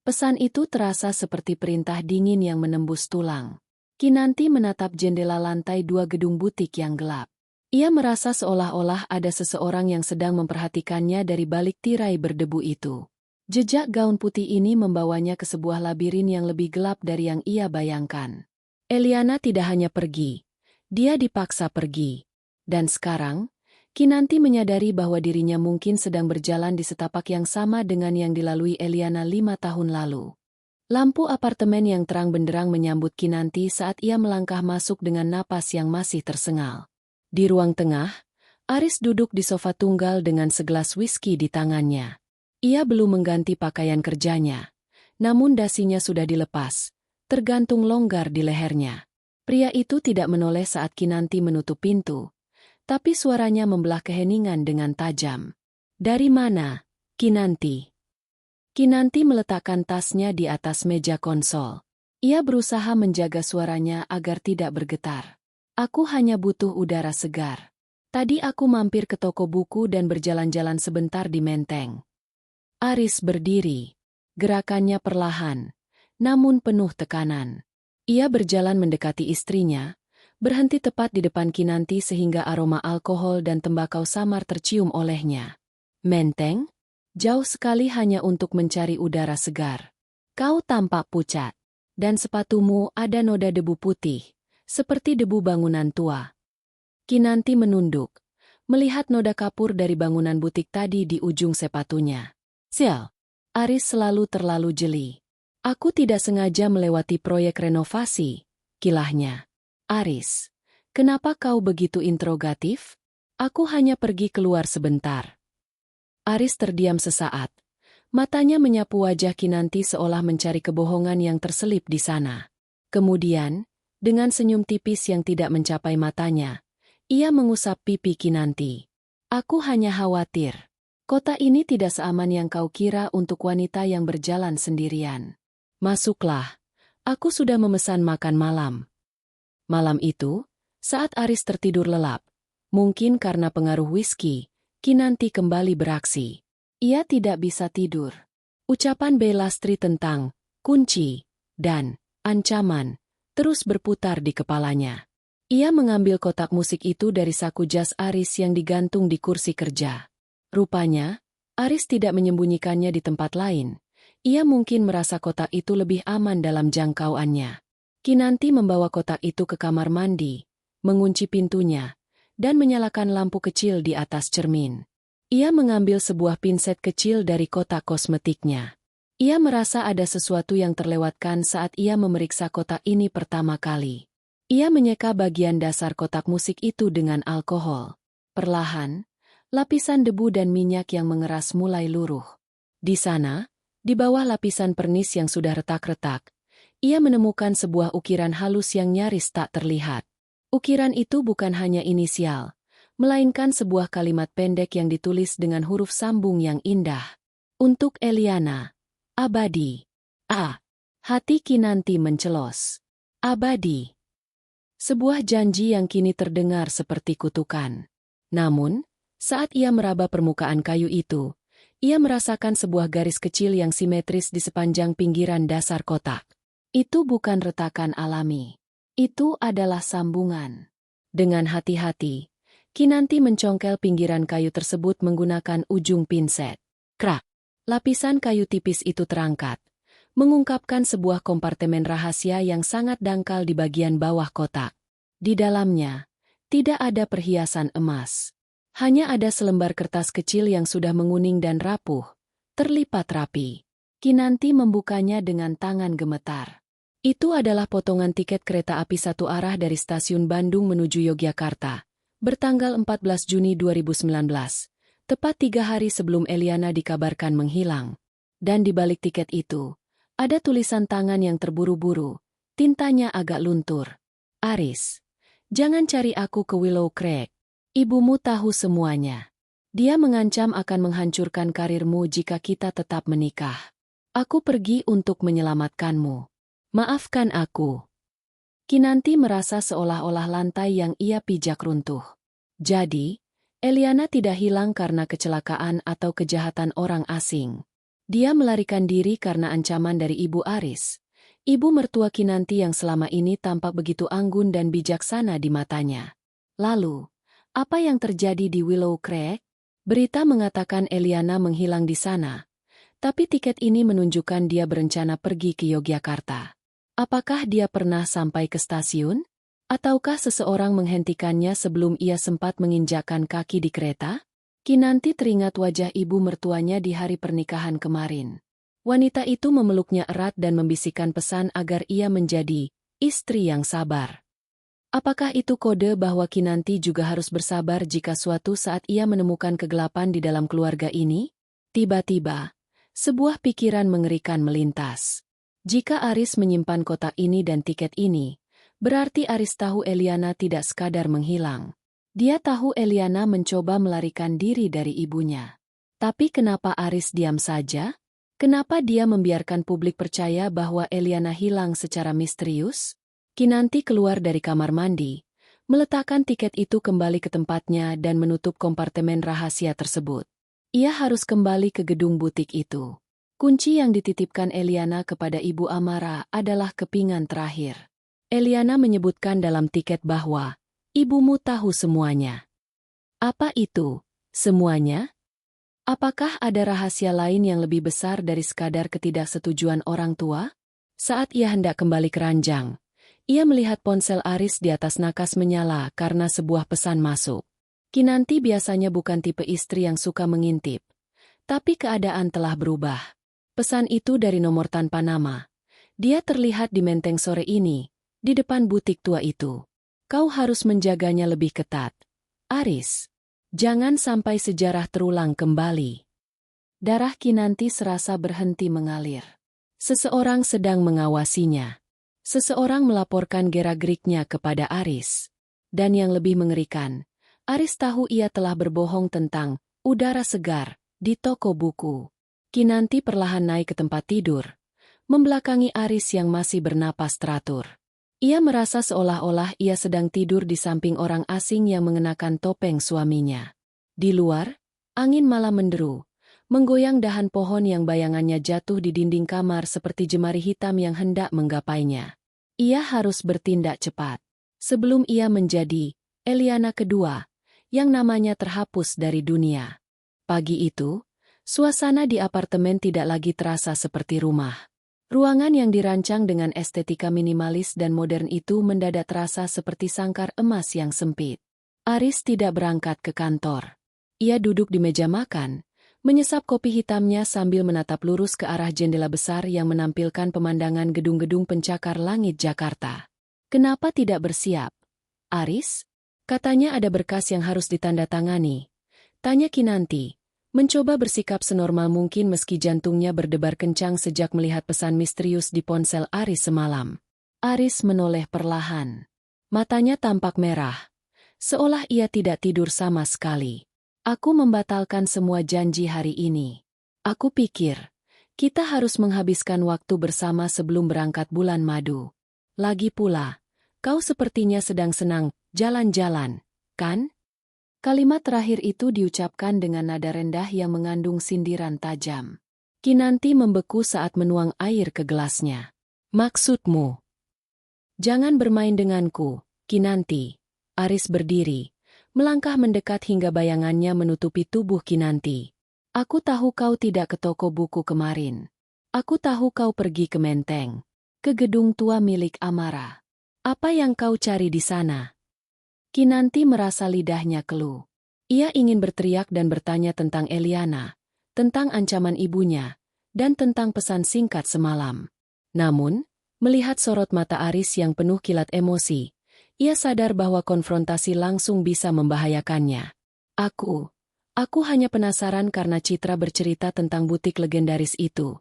Pesan itu terasa seperti perintah dingin yang menembus tulang. Kinanti menatap jendela lantai 2 gedung butik yang gelap. Ia merasa seolah-olah ada seseorang yang sedang memperhatikannya dari balik tirai berdebu itu. Jejak gaun putih ini membawanya ke sebuah labirin yang lebih gelap dari yang ia bayangkan. Eliana tidak hanya pergi, dia dipaksa pergi. Dan sekarang, Kinanti menyadari bahwa dirinya mungkin sedang berjalan di setapak yang sama dengan yang dilalui Eliana 5 tahun lalu. Lampu apartemen yang terang benderang menyambut Kinanti saat ia melangkah masuk dengan napas yang masih tersengal. Di ruang tengah, Aris duduk di sofa tunggal dengan segelas whisky di tangannya. Ia belum mengganti pakaian kerjanya, namun dasinya sudah dilepas, tergantung longgar di lehernya. Pria itu tidak menoleh saat Kinanti menutup pintu, tapi suaranya membelah keheningan dengan tajam. "Dari mana, Kinanti?" Kinanti meletakkan tasnya di atas meja konsol. Ia berusaha menjaga suaranya agar tidak bergetar. "Aku hanya butuh udara segar. Tadi aku mampir ke toko buku dan berjalan-jalan sebentar di Menteng." Aris berdiri. Gerakannya perlahan, namun penuh tekanan. Ia berjalan mendekati istrinya, berhenti tepat di depan Kinanti sehingga aroma alkohol dan tembakau samar tercium olehnya. "Menteng? Jauh sekali hanya untuk mencari udara segar. Kau tampak pucat, dan sepatumu ada noda debu putih, seperti debu bangunan tua." Kinanti menunduk, melihat noda kapur dari bangunan butik tadi di ujung sepatunya. "Sial, Aris selalu terlalu jeli. Aku tidak sengaja melewati proyek renovasi," kilahnya. "Aris, kenapa kau begitu interrogatif? Aku hanya pergi keluar sebentar." Aris terdiam sesaat. Matanya menyapu wajah Kinanti seolah mencari kebohongan yang terselip di sana. Kemudian, dengan senyum tipis yang tidak mencapai matanya, ia mengusap pipi Kinanti. "Aku hanya khawatir. Kota ini tidak seaman yang kau kira untuk wanita yang berjalan sendirian. Masuklah, aku sudah memesan makan malam." Malam itu, saat Aris tertidur lelap, mungkin karena pengaruh whisky, Kinanti kembali beraksi. Ia tidak bisa tidur. Ucapan Bei Lastri tentang kunci dan ancaman terus berputar di kepalanya. Ia mengambil kotak musik itu dari saku jas Aris yang digantung di kursi kerja. Rupanya, Aris tidak menyembunyikannya di tempat lain. Ia mungkin merasa kotak itu lebih aman dalam jangkauannya. Kinanti membawa kotak itu ke kamar mandi, mengunci pintunya, dan menyalakan lampu kecil di atas cermin. Ia mengambil sebuah pinset kecil dari kotak kosmetiknya. Ia merasa ada sesuatu yang terlewatkan saat ia memeriksa kotak ini pertama kali. Ia menyeka bagian dasar kotak musik itu dengan alkohol. Perlahan, lapisan debu dan minyak yang mengeras mulai luruh. Di sana, di bawah lapisan pernis yang sudah retak-retak, ia menemukan sebuah ukiran halus yang nyaris tak terlihat. Ukiran itu bukan hanya inisial, melainkan sebuah kalimat pendek yang ditulis dengan huruf sambung yang indah. "Untuk Eliana. Abadi." Hati Kinanti mencelos. Abadi. Sebuah janji yang kini terdengar seperti kutukan. Namun, saat ia meraba permukaan kayu itu, ia merasakan sebuah garis kecil yang simetris di sepanjang pinggiran dasar kotak. Itu bukan retakan alami. Itu adalah sambungan. Dengan hati-hati, Kinanti mencongkel pinggiran kayu tersebut menggunakan ujung pinset. Krak! Lapisan kayu tipis itu terangkat, mengungkapkan sebuah kompartemen rahasia yang sangat dangkal di bagian bawah kotak. Di dalamnya, tidak ada perhiasan emas. Hanya ada selembar kertas kecil yang sudah menguning dan rapuh, terlipat rapi. Kinanti membukanya dengan tangan gemetar. Itu adalah potongan tiket kereta api satu arah dari stasiun Bandung menuju Yogyakarta, bertanggal 14 Juni 2019, tepat 3 hari sebelum Eliana dikabarkan menghilang. Dan di balik tiket itu, ada tulisan tangan yang terburu-buru, tintanya agak luntur. Aris, jangan cari aku ke Willow Creek. Ibumu tahu semuanya. Dia mengancam akan menghancurkan karirmu jika kita tetap menikah. Aku pergi untuk menyelamatkanmu. Maafkan aku. Kinanti merasa seolah-olah lantai yang ia pijak runtuh. Jadi, Eliana tidak hilang karena kecelakaan atau kejahatan orang asing. Dia melarikan diri karena ancaman dari Ibu Aris, ibu mertua Kinanti yang selama ini tampak begitu anggun dan bijaksana di matanya. Lalu, apa yang terjadi di Willow Creek? Berita mengatakan Eliana menghilang di sana, tapi tiket ini menunjukkan dia berencana pergi ke Yogyakarta. Apakah dia pernah sampai ke stasiun? Ataukah seseorang menghentikannya sebelum ia sempat menginjakkan kaki di kereta? Kinanti teringat wajah ibu mertuanya di hari pernikahan kemarin. Wanita itu memeluknya erat dan membisikkan pesan agar ia menjadi istri yang sabar. Apakah itu kode bahwa Kinanti juga harus bersabar jika suatu saat ia menemukan kegelapan di dalam keluarga ini? Tiba-tiba, sebuah pikiran mengerikan melintas. Jika Aris menyimpan kotak ini dan tiket ini, berarti Aris tahu Eliana tidak sekadar menghilang. Dia tahu Eliana mencoba melarikan diri dari ibunya. Tapi kenapa Aris diam saja? Kenapa dia membiarkan publik percaya bahwa Eliana hilang secara misterius? Kinanti keluar dari kamar mandi, meletakkan tiket itu kembali ke tempatnya dan menutup kompartemen rahasia tersebut. Ia harus kembali ke gedung butik itu. Kunci yang dititipkan Eliana kepada Ibu Amara adalah kepingan terakhir. Eliana menyebutkan dalam tiket bahwa ibumu tahu semuanya. Apa itu, semuanya? Apakah ada rahasia lain yang lebih besar dari sekadar ketidaksetujuan orang tua? Saat ia hendak kembali ke ranjang, ia melihat ponsel Aris di atas nakas menyala karena sebuah pesan masuk. Kinanti biasanya bukan tipe istri yang suka mengintip, tapi keadaan telah berubah. Pesan itu dari nomor tanpa nama. Dia terlihat di menteng sore ini, di depan butik tua itu. Kau harus menjaganya lebih ketat. Aris, jangan sampai sejarah terulang kembali. Darah Kinanti serasa berhenti mengalir. Seseorang sedang mengawasinya. Seseorang melaporkan gerak-geriknya kepada Aris. Dan yang lebih mengerikan, Aris tahu ia telah berbohong tentang udara segar di toko buku. Kinanti perlahan naik ke tempat tidur, membelakangi Aris yang masih bernapas teratur. Ia merasa seolah-olah ia sedang tidur di samping orang asing yang mengenakan topeng suaminya. Di luar, angin malam menderu, menggoyang dahan pohon yang bayangannya jatuh di dinding kamar seperti jemari hitam yang hendak menggapainya. Ia harus bertindak cepat, sebelum ia menjadi Eliana kedua, yang namanya terhapus dari dunia. Pagi itu, suasana di apartemen tidak lagi terasa seperti rumah. Ruangan yang dirancang dengan estetika minimalis dan modern itu mendadak terasa seperti sangkar emas yang sempit. Aris tidak berangkat ke kantor. Ia duduk di meja makan, menyesap kopi hitamnya sambil menatap lurus ke arah jendela besar yang menampilkan pemandangan gedung-gedung pencakar langit Jakarta. Kenapa tidak bersiap? Aris? Katanya ada berkas yang harus ditandatangani. Tanya Kinanti, mencoba bersikap senormal mungkin meski jantungnya berdebar kencang sejak melihat pesan misterius di ponsel Aris semalam. Aris menoleh perlahan. Matanya tampak merah, seolah ia tidak tidur sama sekali. Aku membatalkan semua janji hari ini. Aku pikir, kita harus menghabiskan waktu bersama sebelum berangkat bulan madu. Lagi pula, Kau sepertinya sedang senang jalan-jalan, kan? Kalimat terakhir itu diucapkan dengan nada rendah yang mengandung sindiran tajam. Kinanti membeku saat menuang air ke gelasnya. Maksudmu? Jangan bermain denganku, Kinanti. Aris berdiri, melangkah mendekat hingga bayangannya menutupi tubuh Kinanti. Aku tahu kau tidak ke toko buku kemarin. Aku tahu kau pergi ke Menteng, ke gedung tua milik Amara. Apa yang kau cari di sana? Kinanti merasa lidahnya keluh. Ia ingin berteriak dan bertanya tentang Eliana, tentang ancaman ibunya, dan tentang pesan singkat semalam. Namun, melihat sorot mata Aris yang penuh kilat emosi, ia sadar bahwa konfrontasi langsung bisa membahayakannya. Aku hanya penasaran karena Citra bercerita tentang butik legendaris itu.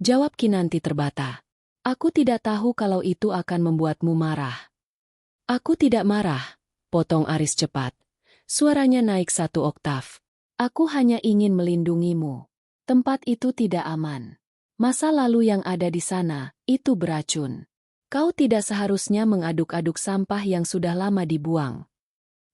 Jawab Kinanti terbata. Aku tidak tahu kalau itu akan membuatmu marah. Aku tidak marah, potong Aris cepat. Suaranya naik 1 oktav. Aku hanya ingin melindungimu. Tempat itu tidak aman. Masa lalu yang ada di sana, itu beracun. Kau tidak seharusnya mengaduk-aduk sampah yang sudah lama dibuang.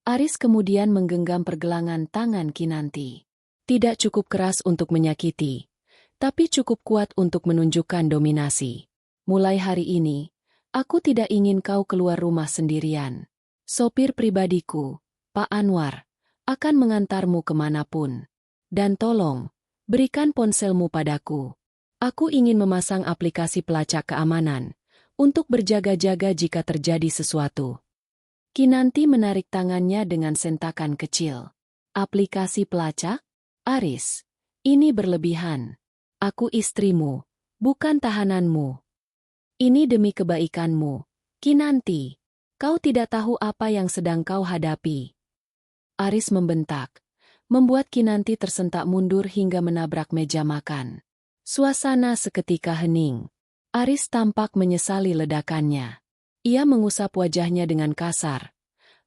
Aris kemudian menggenggam pergelangan tangan Kinanti. Tidak cukup keras untuk menyakiti, tapi cukup kuat untuk menunjukkan dominasi. Mulai hari ini, aku tidak ingin kau keluar rumah sendirian. Sopir pribadiku, Pak Anwar, akan mengantarmu kemanapun. Dan tolong, berikan ponselmu padaku. Aku ingin memasang aplikasi pelacak keamanan untuk berjaga-jaga jika terjadi sesuatu. Kinanti menarik tangannya dengan sentakan kecil. Aplikasi pelacak? Aris, ini berlebihan. Aku istrimu, bukan tahananmu. Ini demi kebaikanmu. Kinanti, kau tidak tahu apa yang sedang kau hadapi. Aris membentak, membuat Kinanti tersentak mundur hingga menabrak meja makan. Suasana seketika hening. Aris tampak menyesali ledakannya. Ia mengusap wajahnya dengan kasar,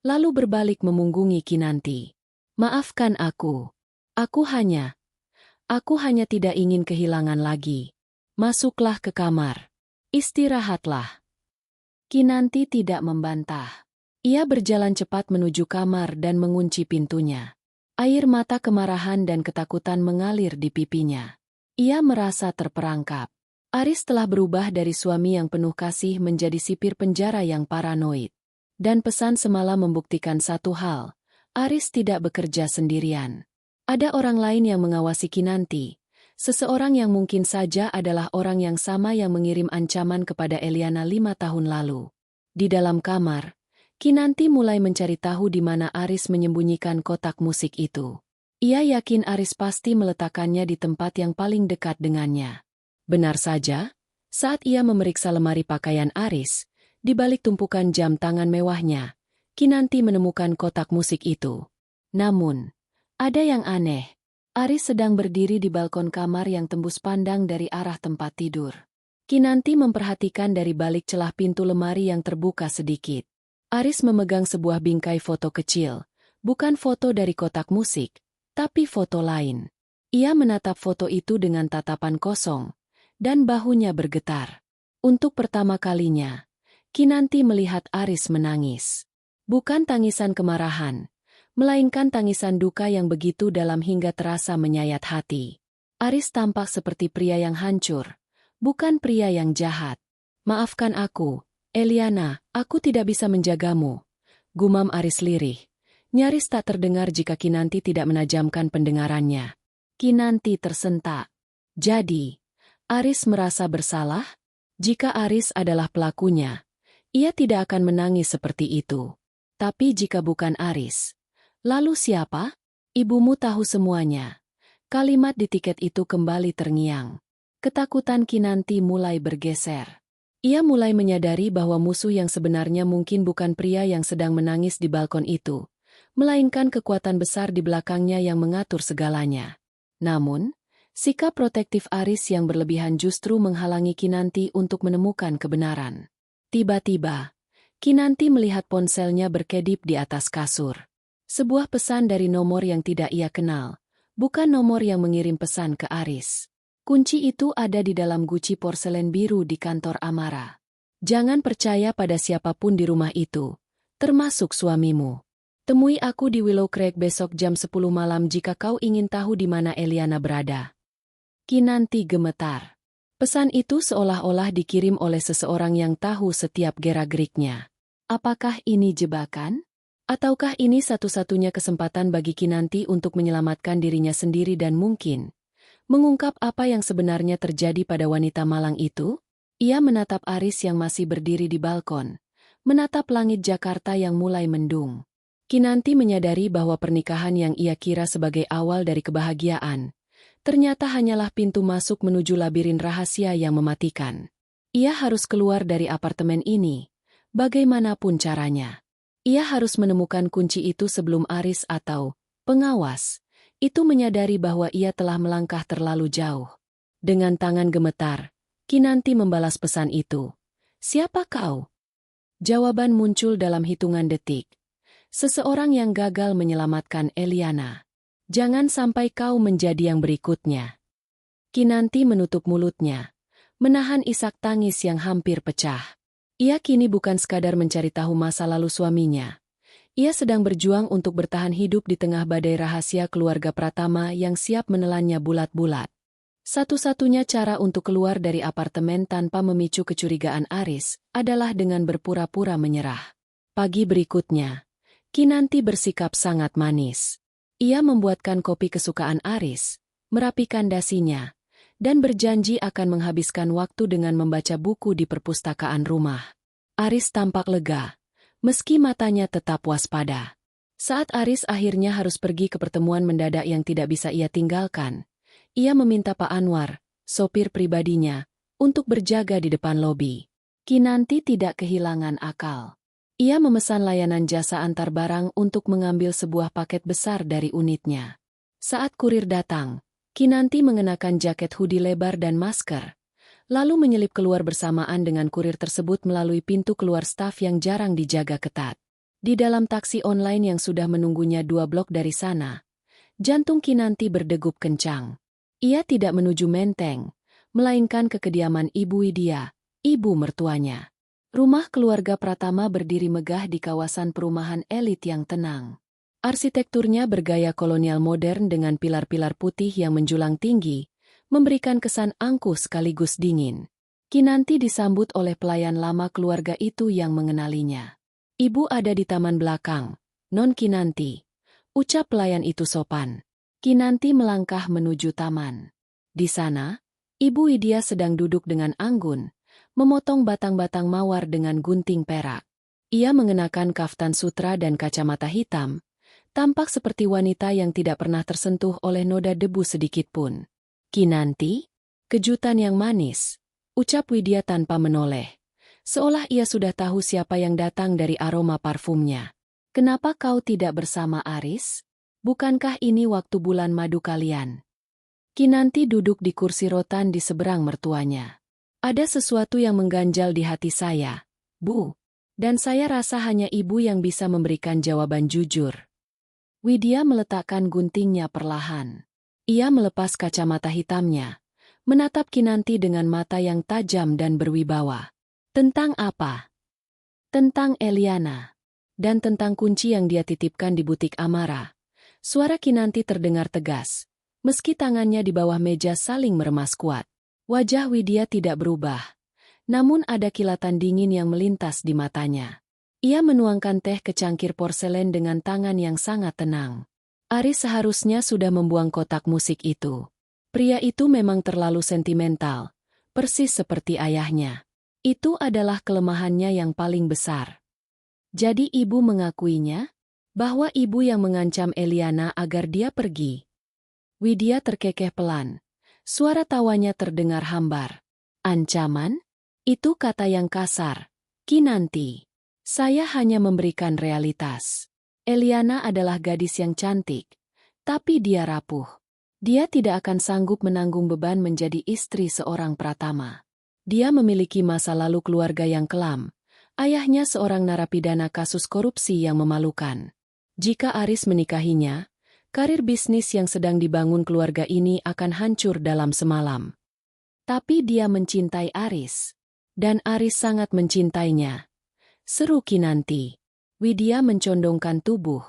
lalu berbalik memunggungi Kinanti. Maafkan aku. Aku hanya tidak ingin kehilangan lagi. Masuklah ke kamar. Istirahatlah. Kinanti tidak membantah. Ia berjalan cepat menuju kamar dan mengunci pintunya. Air mata kemarahan dan ketakutan mengalir di pipinya. Ia merasa terperangkap. Aris telah berubah dari suami yang penuh kasih menjadi sipir penjara yang paranoid. Dan pesan semalam membuktikan satu hal, Aris tidak bekerja sendirian. Ada orang lain yang mengawasi Kinanti, seseorang yang mungkin saja adalah orang yang sama yang mengirim ancaman kepada Eliana 5 tahun lalu. Di dalam kamar, Kinanti mulai mencari tahu di mana Aris menyembunyikan kotak musik itu. Ia yakin Aris pasti meletakkannya di tempat yang paling dekat dengannya. Benar saja, saat ia memeriksa lemari pakaian Aris, di balik tumpukan jam tangan mewahnya, Kinanti menemukan kotak musik itu. Namun, ada yang aneh. Aris sedang berdiri di balkon kamar yang tembus pandang dari arah tempat tidur. Kinanti memperhatikan dari balik celah pintu lemari yang terbuka sedikit. Aris memegang sebuah bingkai foto kecil, bukan foto dari kotak musik, tapi foto lain. Ia menatap foto itu dengan tatapan kosong, dan bahunya bergetar. Untuk pertama kalinya, Kinanti melihat Aris menangis. Bukan tangisan kemarahan, melainkan tangisan duka yang begitu dalam hingga terasa menyayat hati. Aris tampak seperti pria yang hancur, bukan pria yang jahat. Maafkan aku, Eliana, aku tidak bisa menjagamu. Gumam Aris lirih. Nyaris tak terdengar jika Kinanti tidak menajamkan pendengarannya. Kinanti tersentak. Jadi, Aris merasa bersalah? Jika Aris adalah pelakunya, ia tidak akan menangis seperti itu. Tapi jika bukan Aris, lalu siapa? Ibumu tahu semuanya. Kalimat di tiket itu kembali terngiang. Ketakutan Kinanti mulai bergeser. Ia mulai menyadari bahwa musuh yang sebenarnya mungkin bukan pria yang sedang menangis di balkon itu, melainkan kekuatan besar di belakangnya yang mengatur segalanya. Namun, sikap protektif Aris yang berlebihan justru menghalangi Kinanti untuk menemukan kebenaran. Tiba-tiba, Kinanti melihat ponselnya berkedip di atas kasur. Sebuah pesan dari nomor yang tidak ia kenal, bukan nomor yang mengirim pesan ke Aris. Kunci itu ada di dalam guci porselen biru di kantor Amara. Jangan percaya pada siapapun di rumah itu, termasuk suamimu. Temui aku di Willow Creek besok jam 10 malam jika kau ingin tahu di mana Eliana berada. Kinanti gemetar. Pesan itu seolah-olah dikirim oleh seseorang yang tahu setiap gerak-geriknya. Apakah ini jebakan? Ataukah ini satu-satunya kesempatan bagi Kinanti untuk menyelamatkan dirinya sendiri dan mungkin mengungkap apa yang sebenarnya terjadi pada wanita malang itu? Ia menatap Aris yang masih berdiri di balkon, menatap langit Jakarta yang mulai mendung. Kinanti menyadari bahwa pernikahan yang ia kira sebagai awal dari kebahagiaan, ternyata hanyalah pintu masuk menuju labirin rahasia yang mematikan. Ia harus keluar dari apartemen ini, bagaimanapun caranya. Ia harus menemukan kunci itu sebelum Aris atau pengawas itu menyadari bahwa ia telah melangkah terlalu jauh. Dengan tangan gemetar, Kinanti membalas pesan itu. Siapa kau? Jawaban muncul dalam hitungan detik. Seseorang yang gagal menyelamatkan Eliana. Jangan sampai kau menjadi yang berikutnya. Kinanti menutup mulutnya, menahan isak tangis yang hampir pecah. Ia kini bukan sekadar mencari tahu masa lalu suaminya. Ia sedang berjuang untuk bertahan hidup di tengah badai rahasia keluarga Pratama yang siap menelannya bulat-bulat. Satu-satunya cara untuk keluar dari apartemen tanpa memicu kecurigaan Aris adalah dengan berpura-pura menyerah. Pagi berikutnya, Kinanti bersikap sangat manis. Ia membuatkan kopi kesukaan Aris, merapikan dasinya, dan berjanji akan menghabiskan waktu dengan membaca buku di perpustakaan rumah. Aris tampak lega, meski matanya tetap waspada. Saat Aris akhirnya harus pergi ke pertemuan mendadak yang tidak bisa ia tinggalkan, ia meminta Pak Anwar, sopir pribadinya, untuk berjaga di depan lobi. Kinanti tidak kehilangan akal. Ia memesan layanan jasa antar barang untuk mengambil sebuah paket besar dari unitnya. Saat kurir datang, Kinanti mengenakan jaket hoodie lebar dan masker, lalu menyelip keluar bersamaan dengan kurir tersebut melalui pintu keluar staf yang jarang dijaga ketat. Di dalam taksi online yang sudah menunggunya 2 blok dari sana, jantung Kinanti berdegup kencang. Ia tidak menuju Menteng, melainkan ke kediaman Ibu Widya, ibu mertuanya. Rumah keluarga Pratama berdiri megah di kawasan perumahan elit yang tenang. Arsitekturnya bergaya kolonial modern dengan pilar-pilar putih yang menjulang tinggi, memberikan kesan angkuh sekaligus dingin. Kinanti disambut oleh pelayan lama keluarga itu yang mengenalinya. Ibu ada di taman belakang, Non Kinanti, ucap pelayan itu sopan. Kinanti melangkah menuju taman. Di sana, Ibu Widya sedang duduk dengan anggun, memotong batang-batang mawar dengan gunting perak. Ia mengenakan kaftan sutra dan kacamata hitam, tampak seperti wanita yang tidak pernah tersentuh oleh noda debu sedikitpun. Kinanti? Kejutan yang manis, ucap Widya tanpa menoleh, seolah ia sudah tahu siapa yang datang dari aroma parfumnya. Kenapa kau tidak bersama Aris? Bukankah ini waktu bulan madu kalian? Kinanti duduk di kursi rotan di seberang mertuanya. Ada sesuatu yang mengganjal di hati saya, Bu. Dan saya rasa hanya ibu yang bisa memberikan jawaban jujur. Widya meletakkan guntingnya perlahan. Ia melepas kacamata hitamnya, menatap Kinanti dengan mata yang tajam dan berwibawa. Tentang apa? Tentang Eliana. Dan tentang kunci yang dia titipkan di butik Amara. Suara Kinanti terdengar tegas, meski tangannya di bawah meja saling meremas kuat. Wajah Widya tidak berubah, namun ada kilatan dingin yang melintas di matanya. Ia menuangkan teh ke cangkir porselen dengan tangan yang sangat tenang. Aris seharusnya sudah membuang kotak musik itu. Pria itu memang terlalu sentimental, persis seperti ayahnya. Itu adalah kelemahannya yang paling besar. Jadi ibu mengakuinya? Bahwa ibu yang mengancam Eliana agar dia pergi. Widya terkekeh pelan. Suara tawanya terdengar hambar. Ancaman? Itu kata yang kasar. Kinanti. Saya hanya memberikan realitas. Eliana adalah gadis yang cantik, tapi dia rapuh. Dia tidak akan sanggup menanggung beban menjadi istri seorang Pratama. Dia memiliki masa lalu keluarga yang kelam. Ayahnya seorang narapidana kasus korupsi yang memalukan. Jika Aris menikahinya, karir bisnis yang sedang dibangun keluarga ini akan hancur dalam semalam. Tapi dia mencintai Aris. Dan Aris sangat mencintainya. Seru Kinanti. Widya mencondongkan tubuh.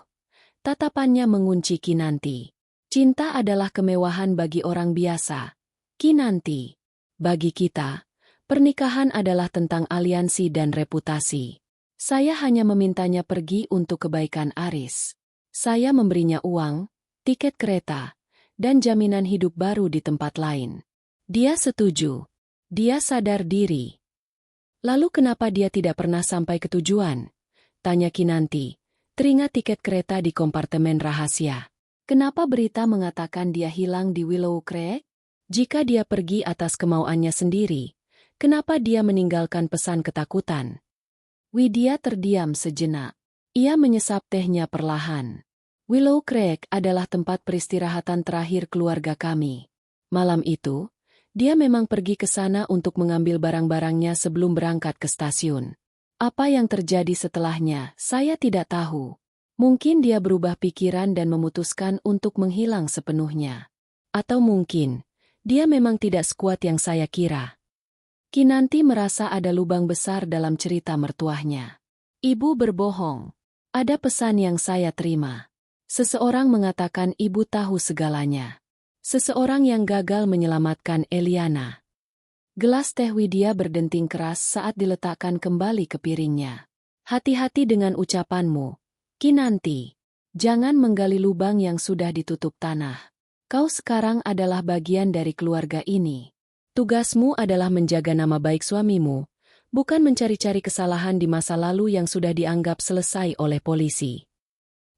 Tatapannya mengunci Kinanti. Cinta adalah kemewahan bagi orang biasa. Kinanti. Bagi kita, pernikahan adalah tentang aliansi dan reputasi. Saya hanya memintanya pergi untuk kebaikan Aris. Saya memberinya uang, tiket kereta, dan jaminan hidup baru di tempat lain. Dia setuju. Dia sadar diri. Lalu kenapa dia tidak pernah sampai ke tujuan? Tanya Kinanti, teringat tiket kereta di kompartemen rahasia. Kenapa berita mengatakan dia hilang di Willow Creek? Jika dia pergi atas kemauannya sendiri, kenapa dia meninggalkan pesan ketakutan? Widya terdiam sejenak. Ia menyesap tehnya perlahan. Willow Creek adalah tempat peristirahatan terakhir keluarga kami. Malam itu, dia memang pergi ke sana untuk mengambil barang-barangnya sebelum berangkat ke stasiun. Apa yang terjadi setelahnya, saya tidak tahu. Mungkin dia berubah pikiran dan memutuskan untuk menghilang sepenuhnya. Atau mungkin, dia memang tidak sekuat yang saya kira. Kinanti merasa ada lubang besar dalam cerita mertuahnya. Ibu berbohong. Ada pesan yang saya terima. Seseorang mengatakan ibu tahu segalanya. Seseorang yang gagal menyelamatkan Eliana. Gelas teh Widya berdenting keras saat diletakkan kembali ke piringnya. Hati-hati dengan ucapanmu, Kinanti. Jangan menggali lubang yang sudah ditutup tanah. Kau sekarang adalah bagian dari keluarga ini. Tugasmu adalah menjaga nama baik suamimu, bukan mencari-cari kesalahan di masa lalu yang sudah dianggap selesai oleh polisi.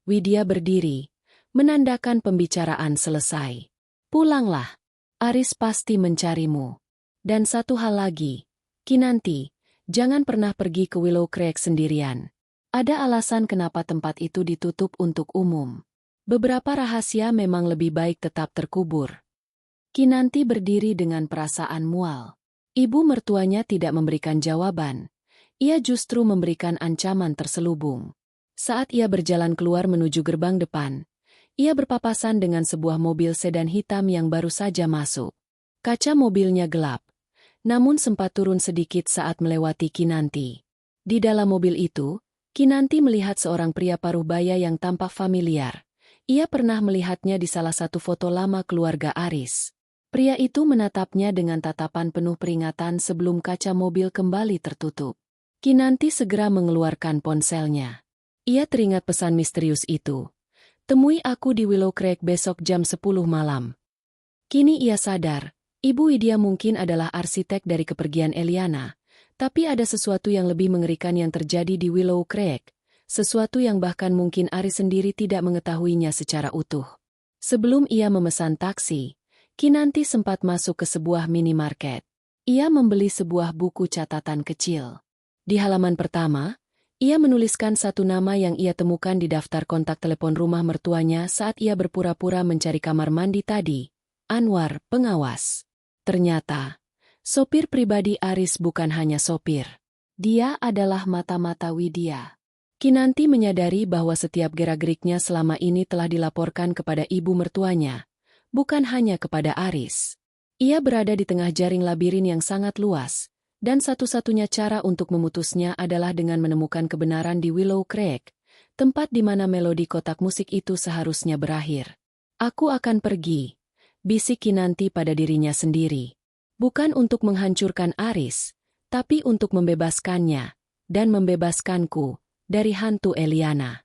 Widya berdiri, menandakan pembicaraan selesai. Pulanglah. Aris pasti mencarimu. Dan satu hal lagi, Kinanti, jangan pernah pergi ke Willow Creek sendirian. Ada alasan kenapa tempat itu ditutup untuk umum. Beberapa rahasia memang lebih baik tetap terkubur. Kinanti berdiri dengan perasaan mual. Ibu mertuanya tidak memberikan jawaban. Ia justru memberikan ancaman terselubung. Saat ia berjalan keluar menuju gerbang depan, ia berpapasan dengan sebuah mobil sedan hitam yang baru saja masuk. Kaca mobilnya gelap. Namun sempat turun sedikit saat melewati Kinanti. Di dalam mobil itu, Kinanti melihat seorang pria paruh baya yang tampak familiar. Ia pernah melihatnya di salah satu foto lama keluarga Aris. Pria itu menatapnya dengan tatapan penuh peringatan sebelum kaca mobil kembali tertutup. Kinanti segera mengeluarkan ponselnya. Ia teringat pesan misterius itu. Temui aku di Willow Creek besok jam 10 malam. Kini ia sadar. Ibu Widya mungkin adalah arsitek dari kepergian Eliana, tapi ada sesuatu yang lebih mengerikan yang terjadi di Willow Creek, sesuatu yang bahkan mungkin Aris sendiri tidak mengetahuinya secara utuh. Sebelum ia memesan taksi, Kinanti sempat masuk ke sebuah minimarket. Ia membeli sebuah buku catatan kecil. Di halaman pertama, ia menuliskan satu nama yang ia temukan di daftar kontak telepon rumah mertuanya saat ia berpura-pura mencari kamar mandi tadi, Anwar, pengawas. Ternyata, sopir pribadi Aris bukan hanya sopir. Dia adalah mata-mata Widya. Kinanti menyadari bahwa setiap gerak-geriknya selama ini telah dilaporkan kepada ibu mertuanya, bukan hanya kepada Aris. Ia berada di tengah jaring labirin yang sangat luas, dan satu-satunya cara untuk memutusnya adalah dengan menemukan kebenaran di Willow Creek, tempat di mana melodi kotak musik itu seharusnya berakhir. Aku akan pergi. Bisik Kinanti pada dirinya sendiri. Bukan untuk menghancurkan Aris, tapi untuk membebaskannya, dan membebaskanku, dari hantu Eliana.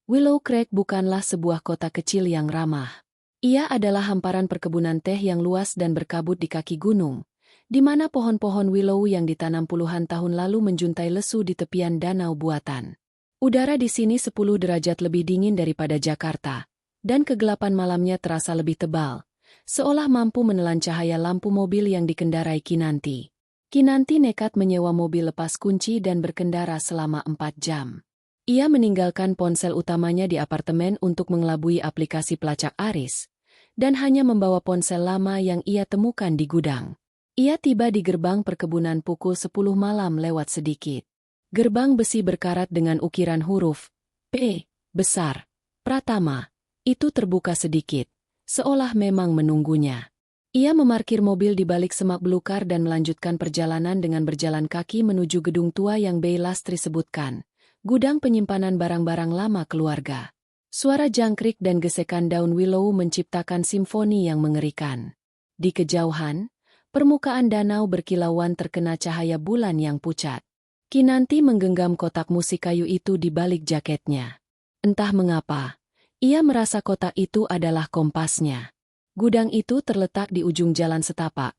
Willow Creek bukanlah sebuah kota kecil yang ramah. Ia adalah hamparan perkebunan teh yang luas dan berkabut di kaki gunung, di mana pohon-pohon willow yang ditanam puluhan tahun lalu menjuntai lesu di tepian danau buatan. Udara di sini 10 derajat lebih dingin daripada Jakarta, dan kegelapan malamnya terasa lebih tebal, seolah mampu menelan cahaya lampu mobil yang dikendarai Kinanti. Kinanti nekat menyewa mobil lepas kunci dan berkendara selama 4 jam. Ia meninggalkan ponsel utamanya di apartemen untuk mengelabui aplikasi pelacak Aris, dan hanya membawa ponsel lama yang ia temukan di gudang. Ia tiba di gerbang perkebunan pukul 10 malam lewat sedikit. Gerbang besi berkarat dengan ukiran huruf P besar, Pratama, itu terbuka sedikit, seolah memang menunggunya. Ia memarkir mobil di balik semak belukar dan melanjutkan perjalanan dengan berjalan kaki menuju gedung tua yang Bei Lastri sebutkan, gudang penyimpanan barang-barang lama keluarga. Suara jangkrik dan gesekan daun willow menciptakan simfoni yang mengerikan. Di kejauhan, permukaan danau berkilauan terkena cahaya bulan yang pucat. Kinanti menggenggam kotak musik kayu itu di balik jaketnya. Entah mengapa, ia merasa kotak itu adalah kompasnya. Gudang itu terletak di ujung jalan setapak,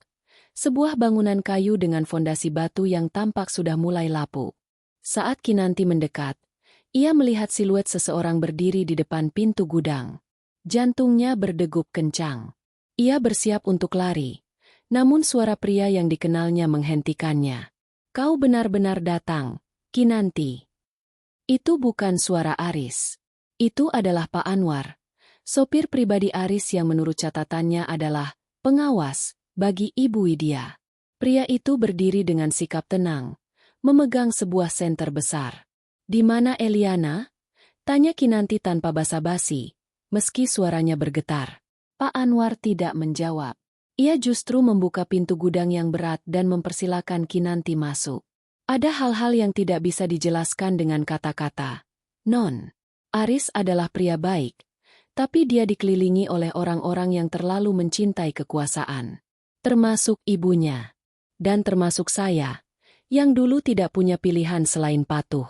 sebuah bangunan kayu dengan fondasi batu yang tampak sudah mulai lapuk. Saat Kinanti mendekat, ia melihat siluet seseorang berdiri di depan pintu gudang. Jantungnya berdegup kencang. Ia bersiap untuk lari, namun suara pria yang dikenalnya menghentikannya. "Kau benar-benar datang, Kinanti." Itu bukan suara Aris. Itu adalah Pak Anwar, sopir pribadi Aris yang menurut catatannya adalah pengawas bagi Ibu Widya. Pria itu berdiri dengan sikap tenang, memegang sebuah senter besar. "Di mana Eliana?" tanya Kinanti tanpa basa-basi, meski suaranya bergetar. Pak Anwar tidak menjawab. Ia justru membuka pintu gudang yang berat dan mempersilakan Kinanti masuk. Ada hal-hal yang tidak bisa dijelaskan dengan kata-kata. Non, Aris adalah pria baik, tapi dia dikelilingi oleh orang-orang yang terlalu mencintai kekuasaan. Termasuk ibunya. Dan termasuk saya, yang dulu tidak punya pilihan selain patuh.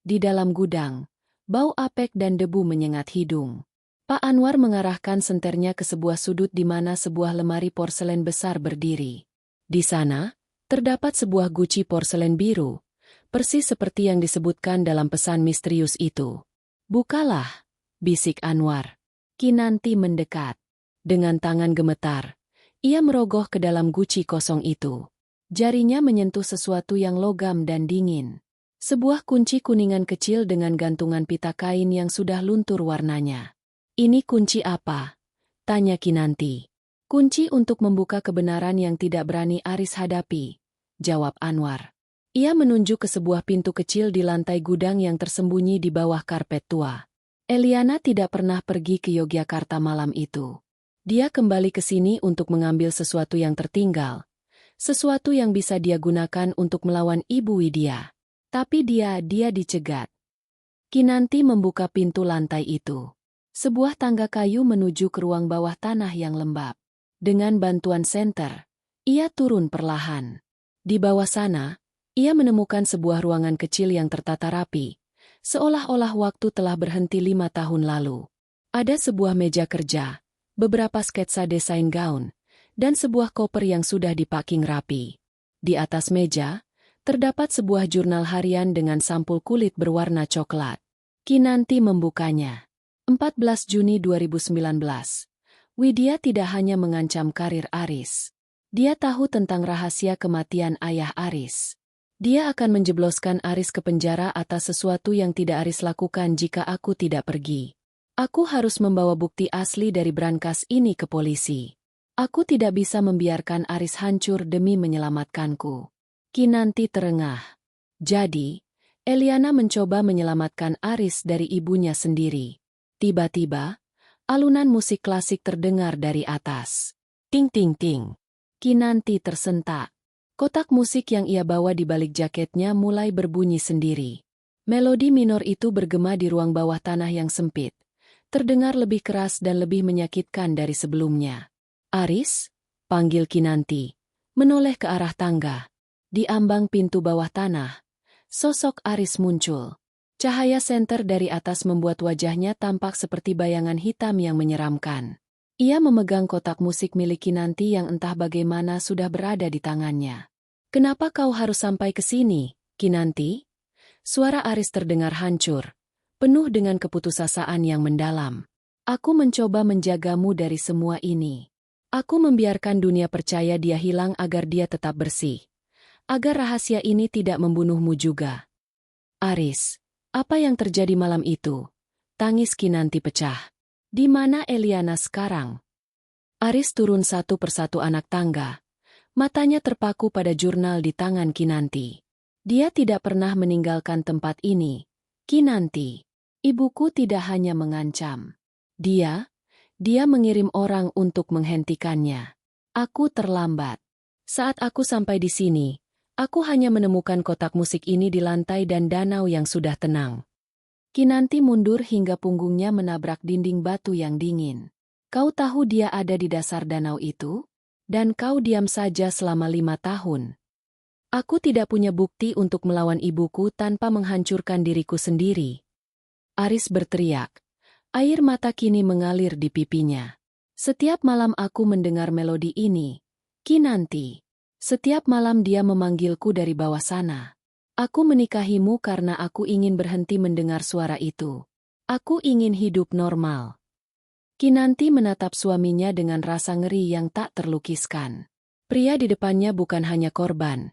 Di dalam gudang, bau apek dan debu menyengat hidung. Pak Anwar mengarahkan senternya ke sebuah sudut di mana sebuah lemari porselen besar berdiri. Di sana, terdapat sebuah guci porselen biru, persis seperti yang disebutkan dalam pesan misterius itu. "Bukalah," bisik Anwar. Kinanti mendekat. Dengan tangan gemetar, ia merogoh ke dalam guci kosong itu. Jarinya menyentuh sesuatu yang logam dan dingin. Sebuah kunci kuningan kecil dengan gantungan pita kain yang sudah luntur warnanya. "Ini kunci apa?" tanya Kinanti. "Kunci untuk membuka kebenaran yang tidak berani Aris hadapi," jawab Anwar. Ia menunjuk ke sebuah pintu kecil di lantai gudang yang tersembunyi di bawah karpet tua. Eliana tidak pernah pergi ke Yogyakarta malam itu. Dia kembali ke sini untuk mengambil sesuatu yang tertinggal, sesuatu yang bisa dia gunakan untuk melawan Ibu Widya. Tapi dia dicegat. Kinanti membuka pintu lantai itu. Sebuah tangga kayu menuju ke ruang bawah tanah yang lembab. Dengan bantuan senter, ia turun perlahan. Di bawah sana, ia menemukan sebuah ruangan kecil yang tertata rapi, seolah-olah waktu telah berhenti 5 tahun lalu. Ada sebuah meja kerja, beberapa sketsa desain gaun, dan sebuah koper yang sudah dipacking rapi. Di atas meja, terdapat sebuah jurnal harian dengan sampul kulit berwarna coklat. Kinanti membukanya. 14 Juni 2019. Widya tidak hanya mengancam karir Aris. Dia tahu tentang rahasia kematian ayah Aris. Dia akan menjebloskan Aris ke penjara atas sesuatu yang tidak Aris lakukan jika aku tidak pergi. Aku harus membawa bukti asli dari brankas ini ke polisi. Aku tidak bisa membiarkan Aris hancur demi menyelamatkanku. Kinanti terengah. Jadi, Eliana mencoba menyelamatkan Aris dari ibunya sendiri. Tiba-tiba, alunan musik klasik terdengar dari atas. Ting ting ting. Kinanti tersentak. Kotak musik yang ia bawa di balik jaketnya mulai berbunyi sendiri. Melodi minor itu bergema di ruang bawah tanah yang sempit. Terdengar lebih keras dan lebih menyakitkan dari sebelumnya. "Aris?" panggil Kinanti, menoleh ke arah tangga. Di ambang pintu bawah tanah, sosok Aris muncul. Cahaya senter dari atas membuat wajahnya tampak seperti bayangan hitam yang menyeramkan. Ia memegang kotak musik milik Kinanti yang entah bagaimana sudah berada di tangannya. "Kenapa kau harus sampai ke sini, Kinanti?" Suara Aris terdengar hancur, penuh dengan keputusasaan yang mendalam. "Aku mencoba menjagamu dari semua ini. Aku membiarkan dunia percaya dia hilang agar dia tetap bersih. Agar rahasia ini tidak membunuhmu juga." "Aris, apa yang terjadi malam itu?" Tangis Kinanti pecah. "Di mana Eliana sekarang?" Aris turun satu persatu anak tangga. Matanya terpaku pada jurnal di tangan Kinanti. "Dia tidak pernah meninggalkan tempat ini, Kinanti. Ibuku tidak hanya mengancam. Dia mengirim orang untuk menghentikannya." Aku terlambat. Saat aku sampai di sini, aku hanya menemukan kotak musik ini di lantai dan danau yang sudah tenang. Kinanti mundur hingga punggungnya menabrak dinding batu yang dingin. Kau tahu dia ada di dasar danau itu? Dan kau diam saja selama 5 tahun. Aku tidak punya bukti untuk melawan ibuku tanpa menghancurkan diriku sendiri. Aris berteriak. Air mata kini mengalir di pipinya. Setiap malam aku mendengar melodi ini. Kinanti. Setiap malam dia memanggilku dari bawah sana. Aku menikahimu karena aku ingin berhenti mendengar suara itu. Aku ingin hidup normal. Kinanti menatap suaminya dengan rasa ngeri yang tak terlukiskan. Pria di depannya bukan hanya korban.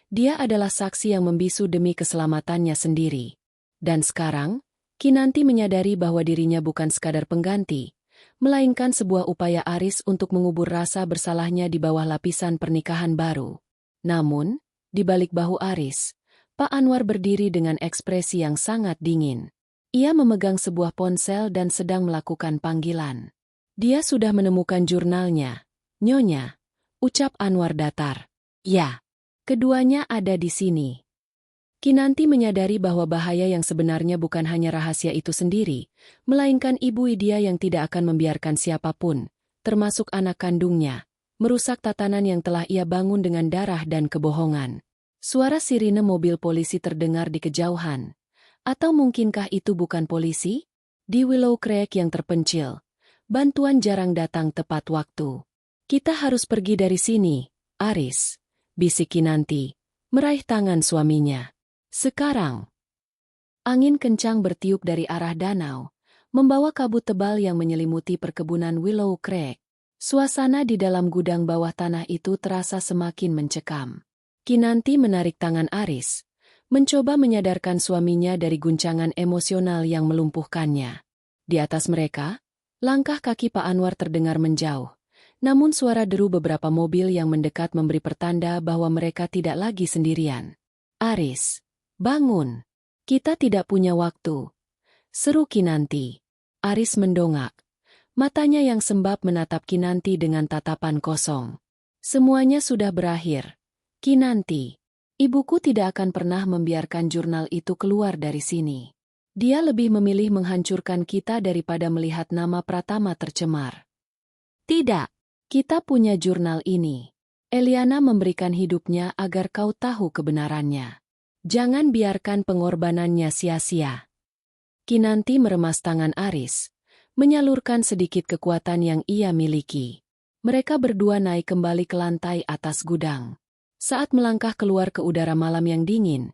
Dia adalah saksi yang membisu demi keselamatannya sendiri. Dan sekarang, Kinanti menyadari bahwa dirinya bukan sekadar pengganti, melainkan sebuah upaya Aris untuk mengubur rasa bersalahnya di bawah lapisan pernikahan baru. Namun, di balik bahu Aris, Pak Anwar berdiri dengan ekspresi yang sangat dingin. Ia memegang sebuah ponsel dan sedang melakukan panggilan. Dia sudah menemukan jurnalnya. Nyonya, ucap Anwar datar. Ya, keduanya ada di sini. Kinanti menyadari bahwa bahaya yang sebenarnya bukan hanya rahasia itu sendiri, melainkan Ibu Widya yang tidak akan membiarkan siapapun, termasuk anak kandungnya, merusak tatanan yang telah ia bangun dengan darah dan kebohongan. Suara sirine mobil polisi terdengar di kejauhan. Atau mungkinkah itu bukan polisi? Di Willow Creek yang terpencil, bantuan jarang datang tepat waktu. Kita harus pergi dari sini, Aris, bisik Kinanti, meraih tangan suaminya. Sekarang, angin kencang bertiup dari arah danau, membawa kabut tebal yang menyelimuti perkebunan Willow Creek. Suasana di dalam gudang bawah tanah itu terasa semakin mencekam. Kinanti menarik tangan Aris, mencoba menyadarkan suaminya dari guncangan emosional yang melumpuhkannya. Di atas mereka, langkah kaki Pak Anwar terdengar menjauh, namun suara deru beberapa mobil yang mendekat memberi pertanda bahwa mereka tidak lagi sendirian. Aris, bangun. Kita tidak punya waktu. Seru Kinanti. Aris mendongak. Matanya yang sembab menatap Kinanti dengan tatapan kosong. Semuanya sudah berakhir. Kinanti, ibuku tidak akan pernah membiarkan jurnal itu keluar dari sini. Dia lebih memilih menghancurkan kita daripada melihat nama Pratama tercemar. Tidak, kita punya jurnal ini. Eliana memberikan hidupnya agar kau tahu kebenarannya. Jangan biarkan pengorbanannya sia-sia. Kinanti meremas tangan Aris, menyalurkan sedikit kekuatan yang ia miliki. Mereka berdua naik kembali ke lantai atas gudang. Saat melangkah keluar ke udara malam yang dingin,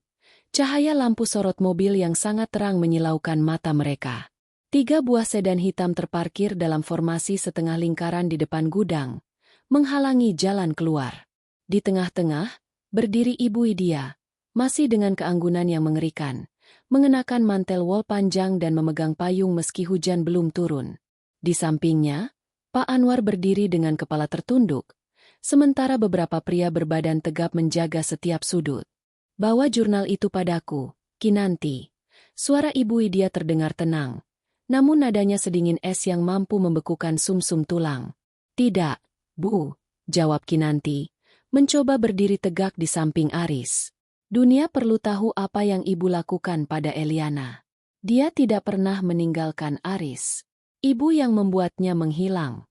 cahaya lampu sorot mobil yang sangat terang menyilaukan mata mereka. 3 buah sedan hitam terparkir dalam formasi setengah lingkaran di depan gudang, menghalangi jalan keluar. Di tengah-tengah, berdiri Ibu Widya, masih dengan keanggunan yang mengerikan, mengenakan mantel wol panjang dan memegang payung meski hujan belum turun. Di sampingnya, Pak Anwar berdiri dengan kepala tertunduk, sementara beberapa pria berbadan tegap menjaga setiap sudut. Bawa jurnal itu padaku, Kinanti. Suara Ibu Widya terdengar tenang, namun nadanya sedingin es yang mampu membekukan sumsum tulang. Tidak, Bu, jawab Kinanti, mencoba berdiri tegak di samping Aris. Dunia perlu tahu apa yang ibu lakukan pada Eliana. Dia tidak pernah meninggalkan Aris. Ibu yang membuatnya menghilang.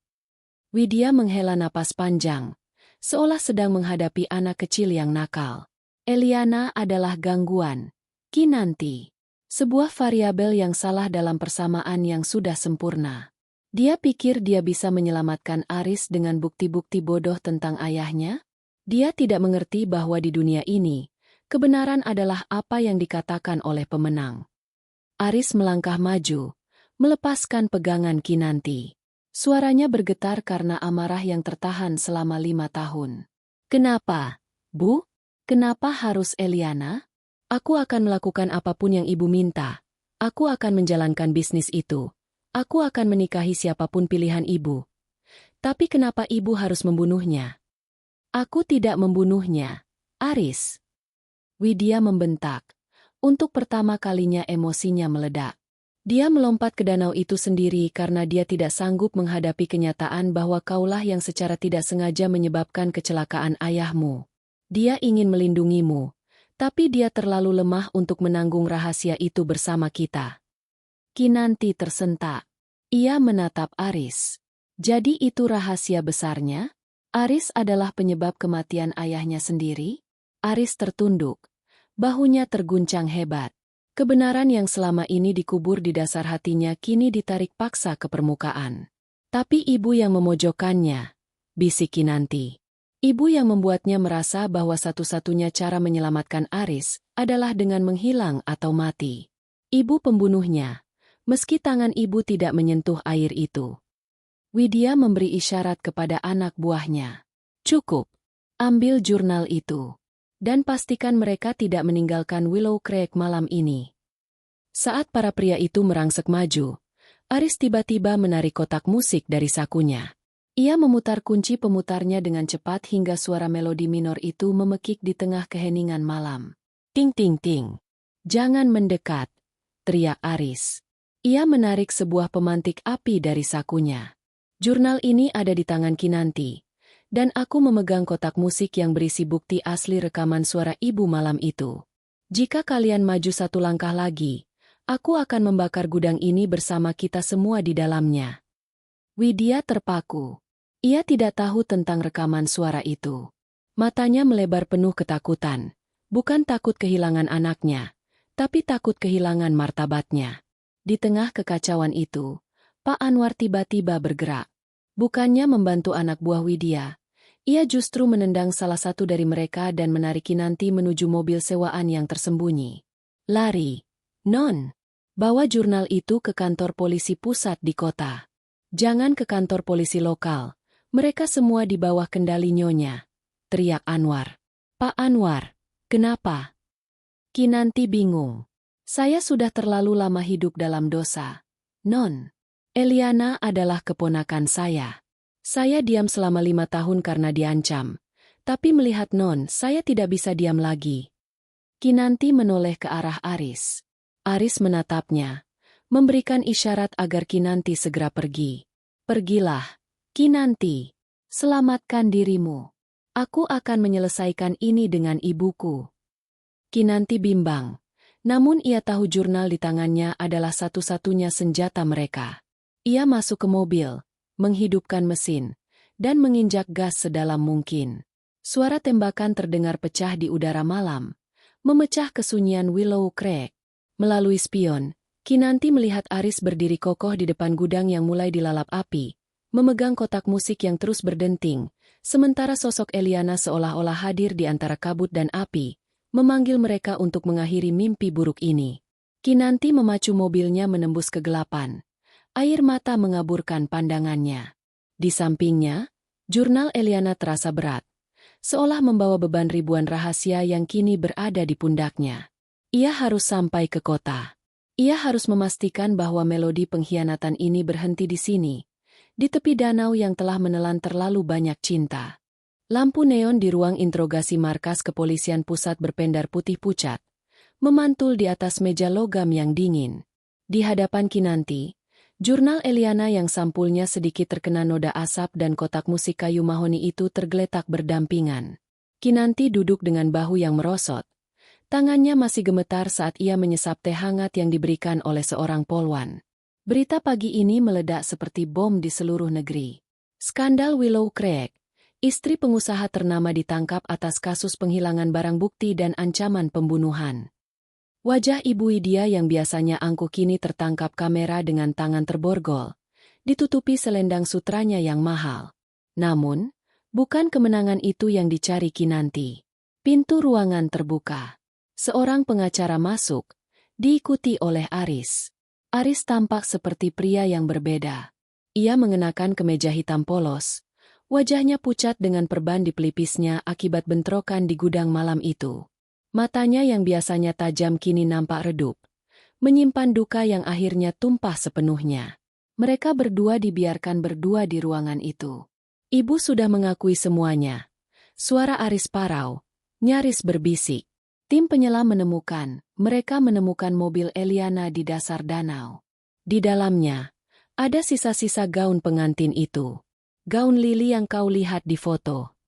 Widya menghela napas panjang, seolah sedang menghadapi anak kecil yang nakal. Eliana adalah gangguan, Kinanti. Sebuah variabel yang salah dalam persamaan yang sudah sempurna. Dia pikir dia bisa menyelamatkan Aris dengan bukti-bukti bodoh tentang ayahnya? Dia tidak mengerti bahwa di dunia ini, kebenaran adalah apa yang dikatakan oleh pemenang. Aris melangkah maju, melepaskan pegangan Kinanti. Suaranya bergetar karena amarah yang tertahan selama 5 tahun. Kenapa, Bu? Kenapa harus Eliana? Aku akan melakukan apapun yang ibu minta. Aku akan menjalankan bisnis itu. Aku akan menikahi siapapun pilihan ibu. Tapi kenapa ibu harus membunuhnya? Aku tidak membunuhnya, Aris. Widya membentak. Untuk pertama kalinya emosinya meledak. Dia melompat ke danau itu sendiri karena dia tidak sanggup menghadapi kenyataan bahwa kaulah yang secara tidak sengaja menyebabkan kecelakaan ayahmu. Dia ingin melindungimu, tapi dia terlalu lemah untuk menanggung rahasia itu bersama kita. Kinanti tersentak. Ia menatap Aris. Jadi itu rahasia besarnya? Aris adalah penyebab kematian ayahnya sendiri? Aris tertunduk. Bahunya terguncang hebat. Kebenaran yang selama ini dikubur di dasar hatinya kini ditarik paksa ke permukaan. Tapi ibu yang memojokkannya, bisik Kinanti. Ibu yang membuatnya merasa bahwa satu-satunya cara menyelamatkan Aris adalah dengan menghilang atau mati. Ibu pembunuhnya, meski tangan ibu tidak menyentuh air itu. Widya memberi isyarat kepada anak buahnya. Cukup, ambil jurnal itu. Dan pastikan mereka tidak meninggalkan Willow Creek malam ini. Saat para pria itu merangsek maju, Aris tiba-tiba menarik kotak musik dari sakunya. Ia memutar kunci pemutarnya dengan cepat hingga suara melodi minor itu memekik di tengah keheningan malam. Ting ting ting. Jangan mendekat, teriak Aris. Ia menarik sebuah pemantik api dari sakunya. Jurnal ini ada di tangan Kinanti. Dan aku memegang kotak musik yang berisi bukti asli rekaman suara ibu malam itu. Jika kalian maju satu langkah lagi, aku akan membakar gudang ini bersama kita semua di dalamnya. Widya terpaku. Ia tidak tahu tentang rekaman suara itu. Matanya melebar penuh ketakutan. Bukan takut kehilangan anaknya, tapi takut kehilangan martabatnya. Di tengah kekacauan itu, Pak Anwar tiba-tiba bergerak. Bukannya membantu anak buah Widya, ia justru menendang salah satu dari mereka dan menarik Kinanti menuju mobil sewaan yang tersembunyi. Lari. Non. Bawa jurnal itu ke kantor polisi pusat di kota. Jangan ke kantor polisi lokal. Mereka semua di bawah kendali Nyonya. Teriak Anwar. Pak Anwar, kenapa? Kinanti bingung. Saya sudah terlalu lama hidup dalam dosa. Non. Eliana adalah keponakan saya. Saya diam selama 5 tahun karena diancam. Tapi melihat Non, saya tidak bisa diam lagi. Kinanti menoleh ke arah Aris. Aris menatapnya, memberikan isyarat agar Kinanti segera pergi. Pergilah, Kinanti. Selamatkan dirimu. Aku akan menyelesaikan ini dengan ibuku. Kinanti bimbang. Namun ia tahu jurnal di tangannya adalah satu-satunya senjata mereka. Ia masuk ke mobil, menghidupkan mesin, dan menginjak gas sedalam mungkin. Suara tembakan terdengar pecah di udara malam, memecah kesunyian Willow Creek. Melalui spion, Kinanti melihat Aris berdiri kokoh di depan gudang yang mulai dilalap api, memegang kotak musik yang terus berdenting, sementara sosok Eliana seolah-olah hadir di antara kabut dan api, memanggil mereka untuk mengakhiri mimpi buruk ini. Kinanti memacu mobilnya menembus kegelapan. Air mata mengaburkan pandangannya. Di sampingnya, jurnal Eliana terasa berat, seolah membawa beban ribuan rahasia yang kini berada di pundaknya. Ia harus sampai ke kota. Ia harus memastikan bahwa melodi pengkhianatan ini berhenti di sini, di tepi danau yang telah menelan terlalu banyak cinta. Lampu neon di ruang interogasi markas kepolisian pusat berpendar putih pucat, memantul di atas meja logam yang dingin. Di hadapan Kinanti, jurnal Eliana yang sampulnya sedikit terkena noda asap dan kotak musik kayu mahoni itu tergeletak berdampingan. Kinanti duduk dengan bahu yang merosot. Tangannya masih gemetar saat ia menyesap teh hangat yang diberikan oleh seorang polwan. Berita pagi ini meledak seperti bom di seluruh negeri. Skandal Willow Creek. Istri pengusaha ternama ditangkap atas kasus penghilangan barang bukti dan ancaman pembunuhan. Wajah Ibu Widya yang biasanya angkuh kini tertangkap kamera dengan tangan terborgol, ditutupi selendang sutranya yang mahal. Namun, bukan kemenangan itu yang dicari Kinanti. Pintu ruangan terbuka. Seorang pengacara masuk, diikuti oleh Aris. Aris tampak seperti pria yang berbeda. Ia mengenakan kemeja hitam polos. Wajahnya pucat dengan perban di pelipisnya akibat bentrokan di gudang malam itu. Matanya yang biasanya tajam kini nampak redup, menyimpan duka yang akhirnya tumpah sepenuhnya. Mereka berdua dibiarkan berdua di ruangan itu. Ibu sudah mengakui semuanya. Suara Aris parau, nyaris berbisik. Tim penyelam mereka menemukan mobil Eliana di dasar danau. Di dalamnya, ada sisa-sisa gaun pengantin itu. Gaun lili yang kau lihat di foto.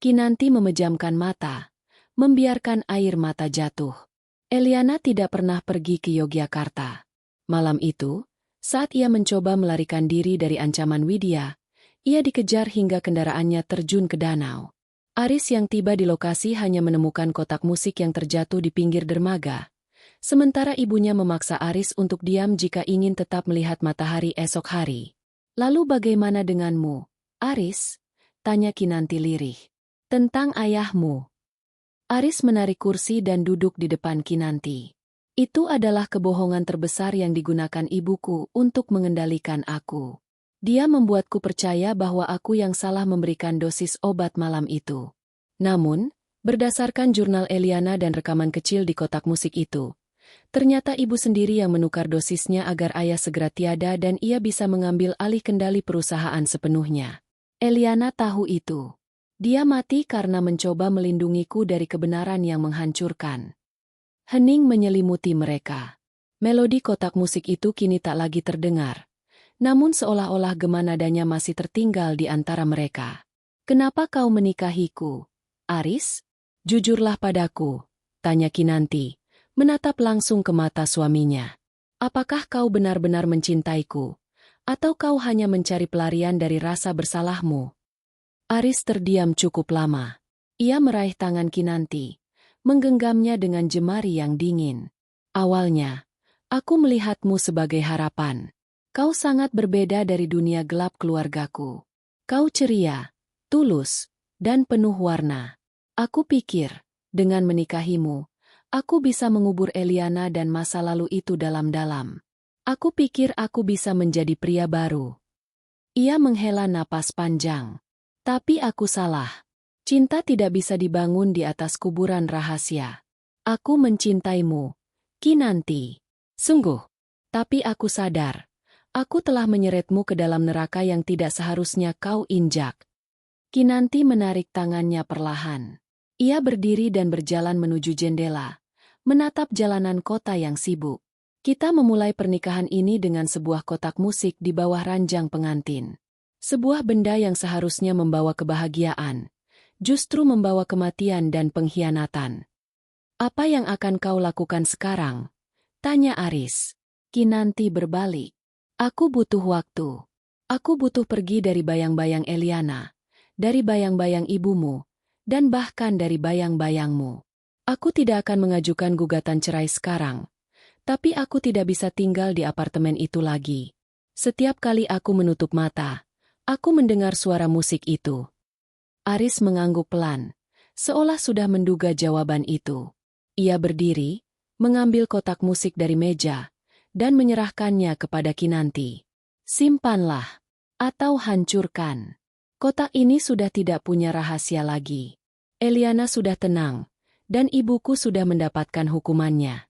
Kinanti memejamkan mata, membiarkan air mata jatuh. Eliana tidak pernah pergi ke Yogyakarta. Malam itu, saat ia mencoba melarikan diri dari ancaman Widya, ia dikejar hingga kendaraannya terjun ke danau. Aris yang tiba di lokasi hanya menemukan kotak musik yang terjatuh di pinggir dermaga. Sementara ibunya memaksa Aris untuk diam jika ingin tetap melihat matahari esok hari. Lalu bagaimana denganmu, Aris? Tanya Kinanti lirih. Tentang ayahmu. Aris menarik kursi dan duduk di depan Kinanti. Itu adalah kebohongan terbesar yang digunakan ibuku untuk mengendalikan aku. Dia membuatku percaya bahwa aku yang salah memberikan dosis obat malam itu. Namun, berdasarkan jurnal Eliana dan rekaman kecil di kotak musik itu, ternyata ibu sendiri yang menukar dosisnya agar ayah segera tiada dan ia bisa mengambil alih kendali perusahaan sepenuhnya. Eliana tahu itu. Dia mati karena mencoba melindungiku dari kebenaran yang menghancurkan. Hening menyelimuti mereka. Melodi kotak musik itu kini tak lagi terdengar. Namun seolah-olah gema nadanya masih tertinggal di antara mereka. Kenapa kau menikahiku, Aris? Jujurlah padaku, tanya Kinanti, menatap langsung ke mata suaminya. Apakah kau benar-benar mencintaiku? Atau kau hanya mencari pelarian dari rasa bersalahmu? Aris terdiam cukup lama. Ia meraih tangan Kinanti, menggenggamnya dengan jemari yang dingin. Awalnya, aku melihatmu sebagai harapan. Kau sangat berbeda dari dunia gelap keluargaku. Kau ceria, tulus, dan penuh warna. Aku pikir, dengan menikahimu, aku bisa mengubur Eliana dan masa lalu itu dalam-dalam. Aku pikir aku bisa menjadi pria baru. Ia menghela napas panjang. Tapi aku salah. Cinta tidak bisa dibangun di atas kuburan rahasia. Aku mencintaimu, Kinanti. Sungguh. Tapi aku sadar. Aku telah menyeretmu ke dalam neraka yang tidak seharusnya kau injak. Kinanti menarik tangannya perlahan. Ia berdiri dan berjalan menuju jendela, menatap jalanan kota yang sibuk. Kita memulai pernikahan ini dengan sebuah kotak musik di bawah ranjang pengantin. Sebuah benda yang seharusnya membawa kebahagiaan, justru membawa kematian dan pengkhianatan. Apa yang akan kau lakukan sekarang? Tanya Aris. Kinanti berbalik. Aku butuh waktu. Aku butuh pergi dari bayang-bayang Eliana, dari bayang-bayang ibumu, dan bahkan dari bayang-bayangmu. Aku tidak akan mengajukan gugatan cerai sekarang, tapi aku tidak bisa tinggal di apartemen itu lagi. Setiap kali aku menutup mata, aku mendengar suara musik itu. Aris mengangguk pelan, seolah sudah menduga jawaban itu. Ia berdiri, mengambil kotak musik dari meja, dan menyerahkannya kepada Kinanti. Simpanlah, atau hancurkan. Kotak ini sudah tidak punya rahasia lagi. Eliana sudah tenang, dan ibuku sudah mendapatkan hukumannya.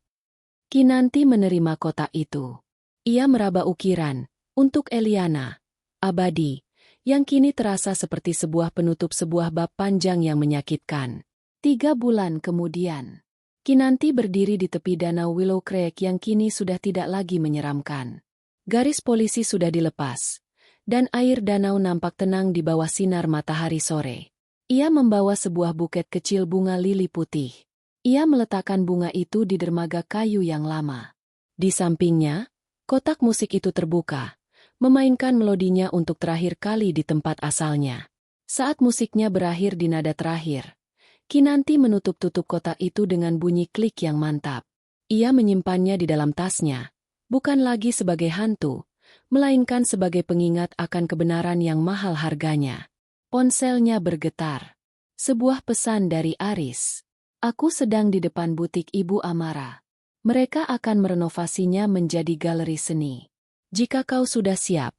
Kinanti menerima kotak itu. Ia meraba ukiran, untuk Eliana, abadi, yang kini terasa seperti sebuah penutup sebuah bab panjang yang menyakitkan. 3 bulan kemudian, Kinanti berdiri di tepi danau Willow Creek yang kini sudah tidak lagi menyeramkan. Garis polisi sudah dilepas, dan air danau nampak tenang di bawah sinar matahari sore. Ia membawa sebuah buket kecil bunga lili putih. Ia meletakkan bunga itu di dermaga kayu yang lama. Di sampingnya, kotak musik itu terbuka, memainkan melodinya untuk terakhir kali di tempat asalnya. Saat musiknya berakhir di nada terakhir, Kinanti menutup-tutup kotak itu dengan bunyi klik yang mantap. Ia menyimpannya di dalam tasnya, bukan lagi sebagai hantu, melainkan sebagai pengingat akan kebenaran yang mahal harganya. Ponselnya bergetar. Sebuah pesan dari Aris. Aku sedang di depan butik Ibu Amara. Mereka akan merenovasinya menjadi galeri seni. Jika kau sudah siap,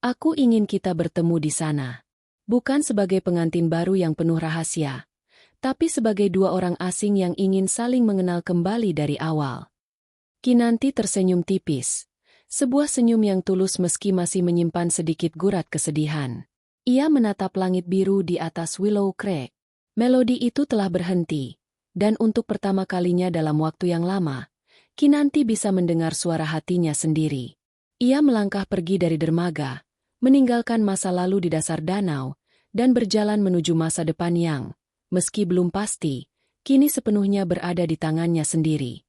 aku ingin kita bertemu di sana. Bukan sebagai pengantin baru yang penuh rahasia, tapi sebagai 2 orang asing yang ingin saling mengenal kembali dari awal. Kinanti tersenyum tipis, sebuah senyum yang tulus meski masih menyimpan sedikit gurat kesedihan. Ia menatap langit biru di atas Willow Creek. Melodi itu telah berhenti, dan untuk pertama kalinya dalam waktu yang lama, Kinanti bisa mendengar suara hatinya sendiri. Ia melangkah pergi dari dermaga, meninggalkan masa lalu di dasar danau, dan berjalan menuju masa depan yang, meski belum pasti, kini sepenuhnya berada di tangannya sendiri.